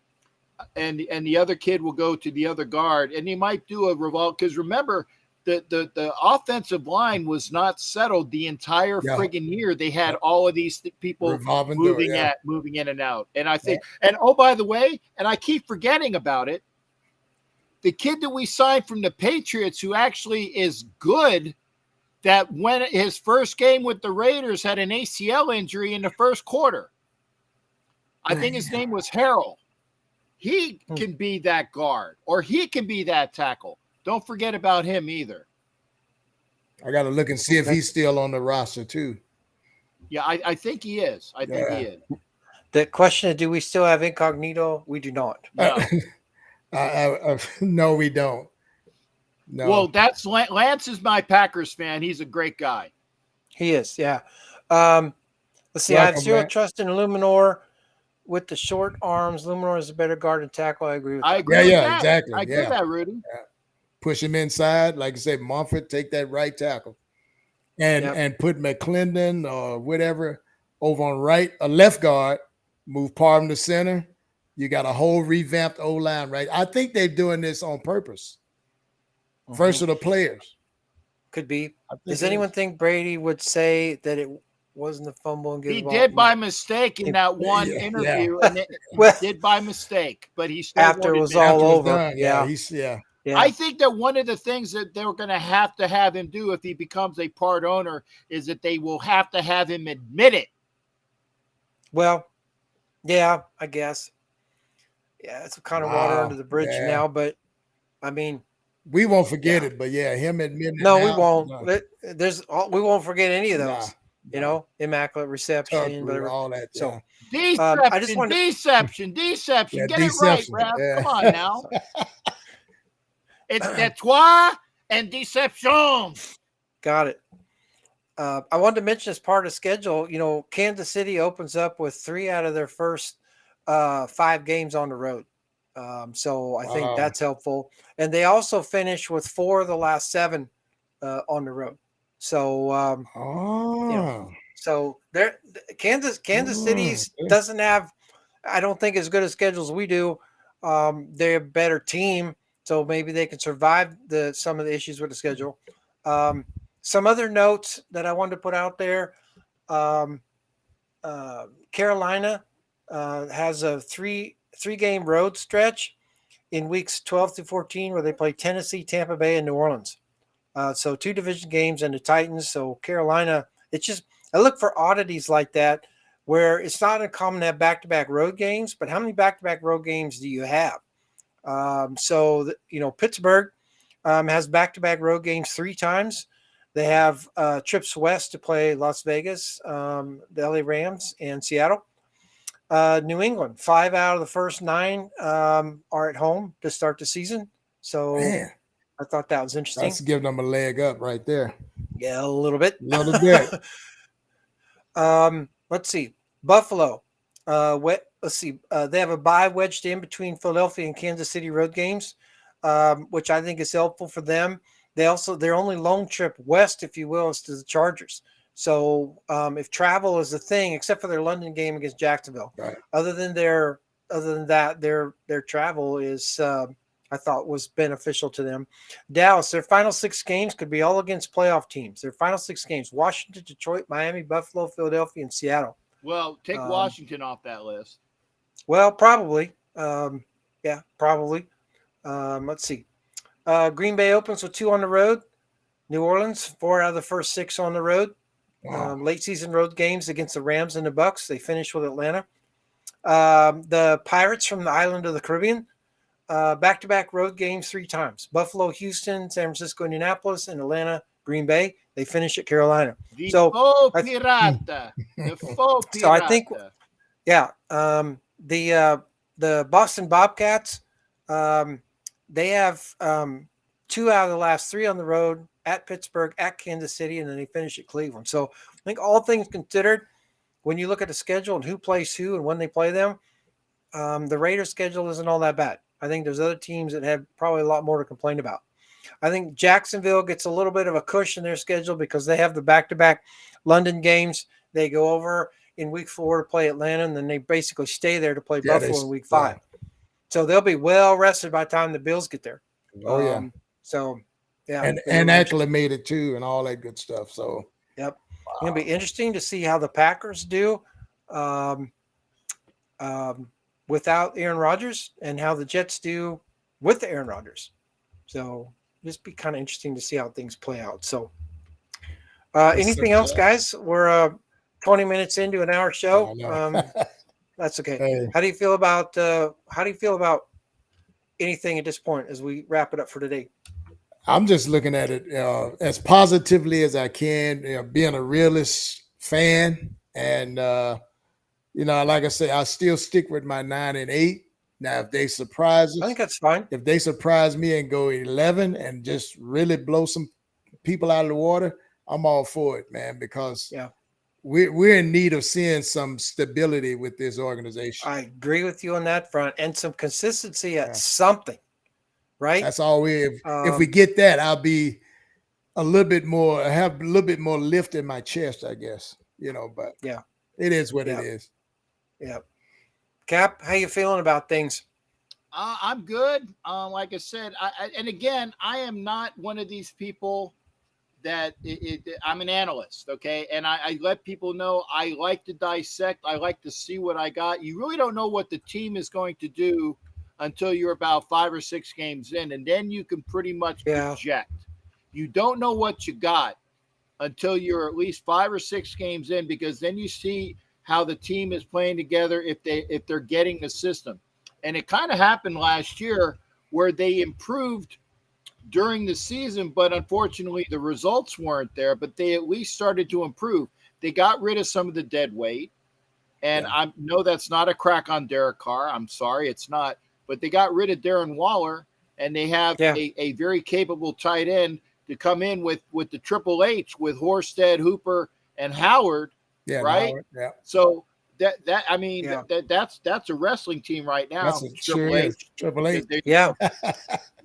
And the other kid will go to the other guard. And he might do a revolt. Because remember, the offensive line was not settled the entire friggin' year. They had all of these people moving in and out. And I think, and oh, by the way, and I keep forgetting about it, the kid that we signed from the Patriots who actually is good, that when his first game with the Raiders had an ACL injury in the first quarter. I think his name was Harrell. He can be that guard, or he can be that tackle. Don't forget about him either. I got to look and see if he's still on the roster too. Yeah, I think he is. I think he is. The question is, do we still have Incognito? We do not. No, no, we don't. No. Well, that's Lance is my Packers fan. He's a great guy. He is, yeah. Let's see. I have zero trust in Illuminor with the short arms. Illuminor is a better guard and tackle. I agree with that. I agree with that. Exactly. I agree with that, Rudy. Yeah. Push him inside, like I said, Mumford, take that right tackle, and put McClendon or whatever over on right, a left guard. Move Parham to center. You got a whole revamped O-line, right? I think they're doing this on purpose. First of the players. Could be. Does anyone think Brady would say that it wasn't a fumble and give He did by mistake in that one interview, and he did by mistake, but he still after it was all over. I think that one of the things that they were going to have him do if he becomes a part owner is that they will have to have him admit it. Well, yeah, I guess. Yeah, it's kind of water under the bridge now, but I mean, we won't forget it. But him admitting. No, we won't. We won't forget any of those. You know, immaculate reception, whatever. All that. So deception. Yeah, Get it right, Brad. Come on now. It's detroit and deception. Got it. I wanted to mention as part of schedule, you know, Kansas City opens up with 3 out of their first 5 games on the road. So I think that's helpful. And they also finish with 4 of the last 7 on the road. So, you know, so there, Kansas City doesn't have, I don't think, as good a schedule as we do. They're a better team, so maybe they can survive some of the issues with the schedule. Some other notes that I wanted to put out there. Carolina has a three-game road stretch in weeks 12 through 14 where they play Tennessee, Tampa Bay, and New Orleans. So 2 division games and the Titans. So Carolina, it's just, I look for oddities like that where it's not uncommon to have back-to-back road games, but how many back-to-back road games do you have? Pittsburgh has back-to-back road games 3 times. They have trips west to play Las Vegas, the LA Rams, and Seattle. New England, 5 out of the first 9 are at home to start the season. So Man, I thought that was interesting. that's giving them a leg up right there. Yeah, a little bit. Bit. Let's see. Buffalo. They have a bye wedged in between Philadelphia and Kansas City road games, which I think is helpful for them. Their only lone trip west, if you will, is to the Chargers. So if travel is the thing, except for their London game against Jacksonville, right. other than that, their travel is I thought was beneficial to them. Dallas, their final 6 games could be all against playoff teams. Their final 6 games: Washington, Detroit, Miami, Buffalo, Philadelphia, and Seattle. Well, take Washington off that list. Well, probably. Yeah, probably. Let's see. Green Bay opens with 2 on the road. New Orleans, 4 out of the first 6 on the road. Wow. Late season road games against the Rams and the Bucks. They finish with Atlanta. The Pirates from the island of the Caribbean, back-to-back road games 3 times. Buffalo, Houston, San Francisco, Indianapolis, and Atlanta, Green Bay. They finish at Carolina. The So faux pirata. The faux pirata. So I think, yeah, the Boston Bobcats, they have 2 out of the last 3 on the road, at Pittsburgh, at Kansas City, and then they finish at Cleveland. So I think all things considered, when you look at the schedule and who plays who and when they play them, the Raiders' schedule isn't all that bad. I think there's other teams that have probably a lot more to complain about. I think Jacksonville gets a little bit of a cushion in their schedule because they have the back-to-back London games. They go over in week 4 to play Atlanta, and then they basically stay there to play Buffalo in week 5. Yeah. So they'll be well rested by the time the Bills get there. Oh, yeah. So, yeah. And acclimated too and all that good stuff. So, yep. It'll be interesting to see how the Packers do without Aaron Rodgers and how the Jets do with Aaron Rodgers. So just be kind of interesting to see how things play out. So anything else, guys? We're 20 minutes into an hour show. That's okay. Hey. How do you feel about anything at this point as we wrap it up for today? I'm just looking at it as positively as I can, being a realist fan. And, like I say, I still stick with my 9-8. Now, if they surprise us, I think that's fine. If they surprise me and go 11 and just really blow some people out of the water, I'm all for it, man, because we're in need of seeing some stability with this organization. I agree with you on that front, and some consistency at something. Right. That's all if we get that, I'll be have a little bit more lift in my chest, I guess, but yeah, it is what it is. Yeah. Cap, how you feeling about things? I'm good. Like I said, and again, I am not one of these people that I'm an analyst. Okay. And I let people know I like to dissect. I like to see what I got. You really don't know what the team is going to do until you're about 5 or 6 games in, and then you can pretty much project. You don't know what you got until you're at least 5 or 6 games in, because then you see how the team is playing together if they're getting the system. And it kind of happened last year where they improved during the season, but unfortunately the results weren't there, but they at least started to improve. They got rid of some of the dead weight, and I know that's not a crack on Derek Carr. I'm sorry, it's not. But they got rid of Darren Waller, and they have a very capable tight end to come in with the Triple H with Horsted, Hooper, and Howard. Yeah, right. Howard, yeah. So that's a wrestling team right now. Triple H. Yeah.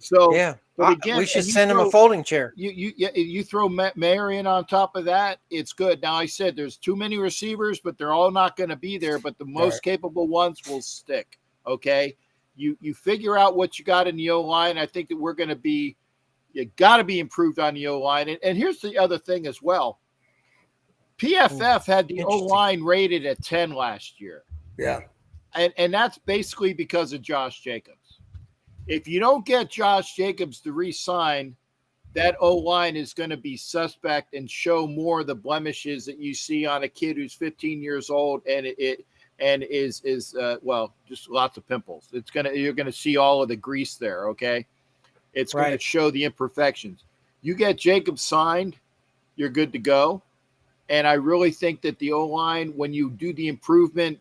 So but again, we should send him a folding chair. You throw Marion on top of that, it's good. Now I said there's too many receivers, but they're all not going to be there. But the most capable ones will stick. Okay. You figure out what you got in the O-line. I think that you got to be improved on the O-line. And here's the other thing as well. PFF had the O-line rated at 10 last year. Yeah. And that's basically because of Josh Jacobs. If you don't get Josh Jacobs to re-sign, that O-line is going to be suspect and show more of the blemishes that you see on a kid who's 15 years old and is just lots of pimples. You're gonna see all of the grease there. Okay, it's going to show the imperfections. You get Jacob signed, you're good to go. And I really think that the O-line, when you do the improvement,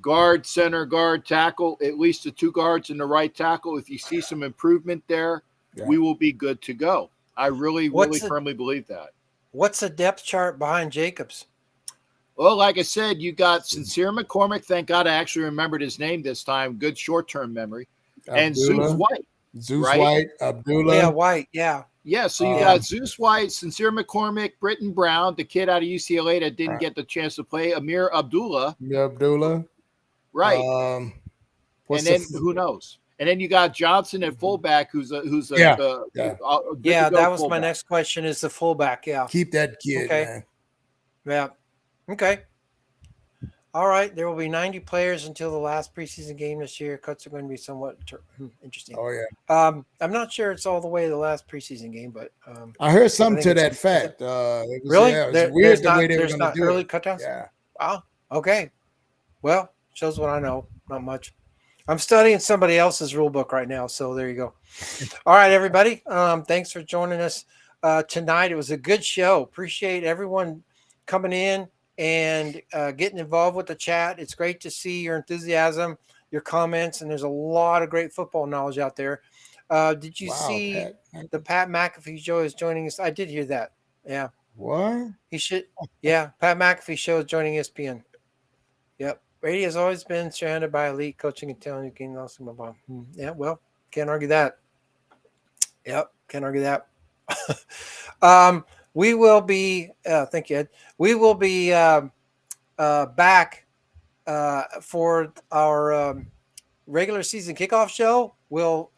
guard, center, guard, tackle, at least the 2 guards and the right tackle, if you see some improvement there, we will be good to go. I really firmly believe that. What's the depth chart behind Jacobs? Well, like I said, you got Sincere McCormick. Thank God I actually remembered his name this time. Good short-term memory. And Zeus White. White, Abdullah. Yeah, White, yeah. Yeah, so you got Zeus White, Sincere McCormick, Britton Brown, the kid out of UCLA that didn't get the chance to play, Amir Abdullah. Right. And then who knows? And then you got Johnson at fullback, who's a that was fullback. My next question is the fullback. Yeah, keep that kid. Okay. Man. Yeah. Okay. All right. There will be 90 players until the last preseason game this year. Cuts are going to be somewhat interesting. Oh yeah. I'm not sure it's all the way to the last preseason game, but I heard something to that fact. Really? It was weird the way they were going to do early it. cutouts. Yeah. Wow. Okay. Well, shows what I know. Not much. I'm studying somebody else's rule book right now, so there you go. All right, everybody. Thanks for joining us tonight. It was a good show. Appreciate everyone coming in and getting involved with the chat. It's great to see your enthusiasm, your comments, and there's a lot of great football knowledge out there. Did you see the Pat McAfee show is joining us? I did hear that. Yeah. What? He should. Yeah, Pat McAfee show is joining ESPN. Yep. Brady has always been surrounded by elite coaching and talent. Yeah, well, can't argue that. Yep, can't argue that. We will be, thank you, Ed. We will be back for our regular season kickoff show. We'll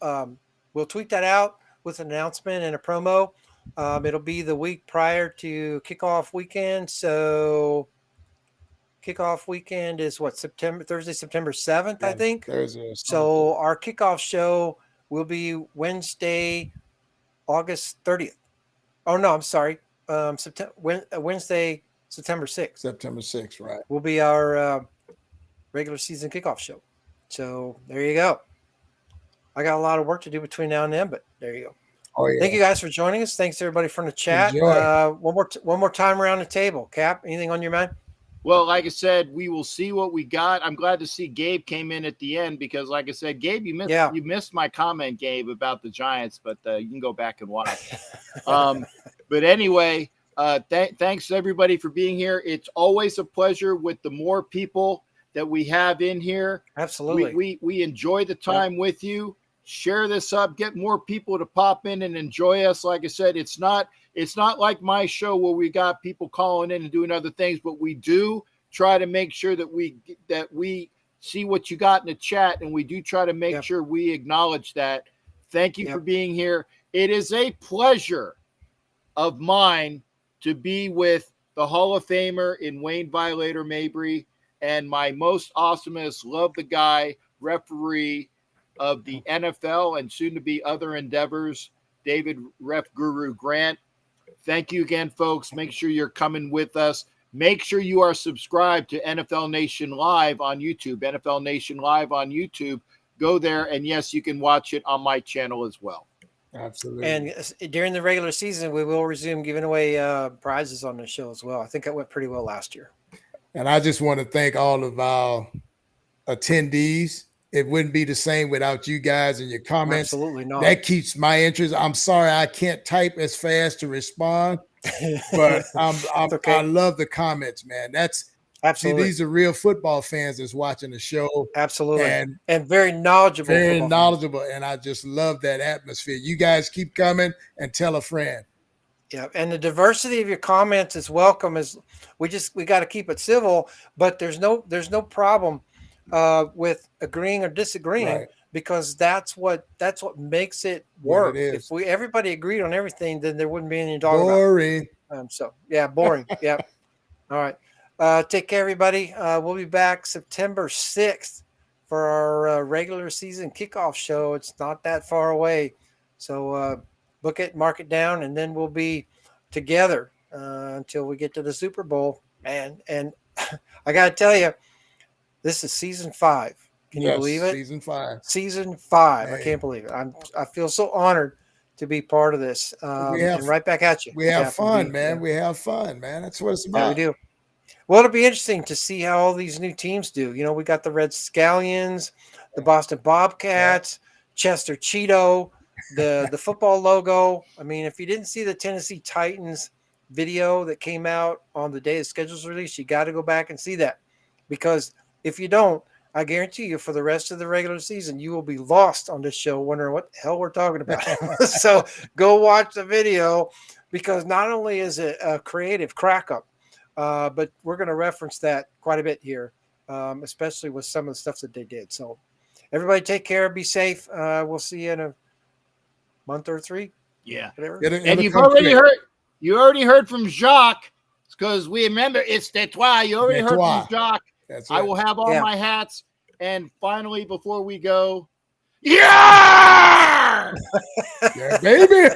tweet that out with an announcement and a promo. It'll be the week prior to kickoff weekend. So kickoff weekend is what, Thursday, September 7th, I think. Thursday. So our kickoff show will be Wednesday, August 30th. Oh no, I'm sorry. Wednesday, September 6th. September 6th, right. Will be our regular season kickoff show. So there you go. I got a lot of work to do between now and then, but there you go. Oh, yeah. Thank you guys for joining us. Thanks everybody from the chat. One more time around the table. Cap, anything on your mind? Well, like I said, we will see what we got. I'm glad to see Gabe came in at the end because, like I said, Gabe, you missed my comment, Gabe, about the Giants, but you can go back and watch. But anyway, thanks everybody for being here. It's always a pleasure with the more people that we have in here. Absolutely. We enjoy the time with you. Share this up, get more people to pop in and enjoy us. Like I said, it's not like my show where we got people calling in and doing other things, but we do try to make sure that we see what you got in the chat, and we do try to make sure we acknowledge that. Thank you for being here. It is a pleasure of mine to be with the Hall of Famer in Wayne Violator Mabry and my most awesomest, love the guy, referee of the NFL and soon to be other endeavors, David Ref Guru Grant. Thank you again, folks. Make sure you're coming with us. Make sure you are subscribed to NFL Nation Live on YouTube. NFL Nation Live on YouTube. Go there, and yes, you can watch it on my channel as well. Absolutely. And during the regular season, we will resume giving away prizes on the show as well. I think that went pretty well last year. And I just want to thank all of our attendees. It wouldn't be the same without you guys and your comments. Absolutely not. That keeps my interest. I'm sorry I can't type as fast to respond, but I love the comments, man. That's absolutely. See, these are real football fans that's watching the show. Absolutely, and very knowledgeable. Very knowledgeable, and I just love that atmosphere. You guys keep coming and tell a friend. Yeah, and the diversity of your comments is welcome. We got to keep it civil, but there's no problem with agreeing or disagreeing, because that's what makes it work. If everybody agreed on everything, then there wouldn't be any dog. Boring. Boring. Yeah. All right. Take care, everybody. We'll be back September 6th for our regular season kickoff show. It's not that far away, so book it, mark it down, and then we'll be together until we get to the Super Bowl, man. And I got to tell you, this is season 5. Can you believe it? Season 5. Season 5. Man. I can't believe it. I feel so honored to be part of this. And right back at you. We have Jeff, fun, man. We have fun, man. That's what it's about. Yeah, we do. Well, it'll be interesting to see how all these new teams do. You know, we got the Red Scallions, the Boston Bobcats, Chester Cheeto, the football logo. I mean, if you didn't see the Tennessee Titans video that came out on the day the schedule's released, you got to go back and see that, because if you don't, I guarantee you for the rest of the regular season, you will be lost on this show wondering what the hell we're talking about. So go watch the video, because not only is it a creative crack up, but we're going to reference that quite a bit here, especially with some of the stuff that they did. So everybody take care, be safe. We'll see you in a month or 3. Yeah. Whatever. And you already heard from Jacques, because we remember it's Tetois. You already heard from Jacques. That's right. I will have all my hats. And finally, before we go, yeah, yeah, baby.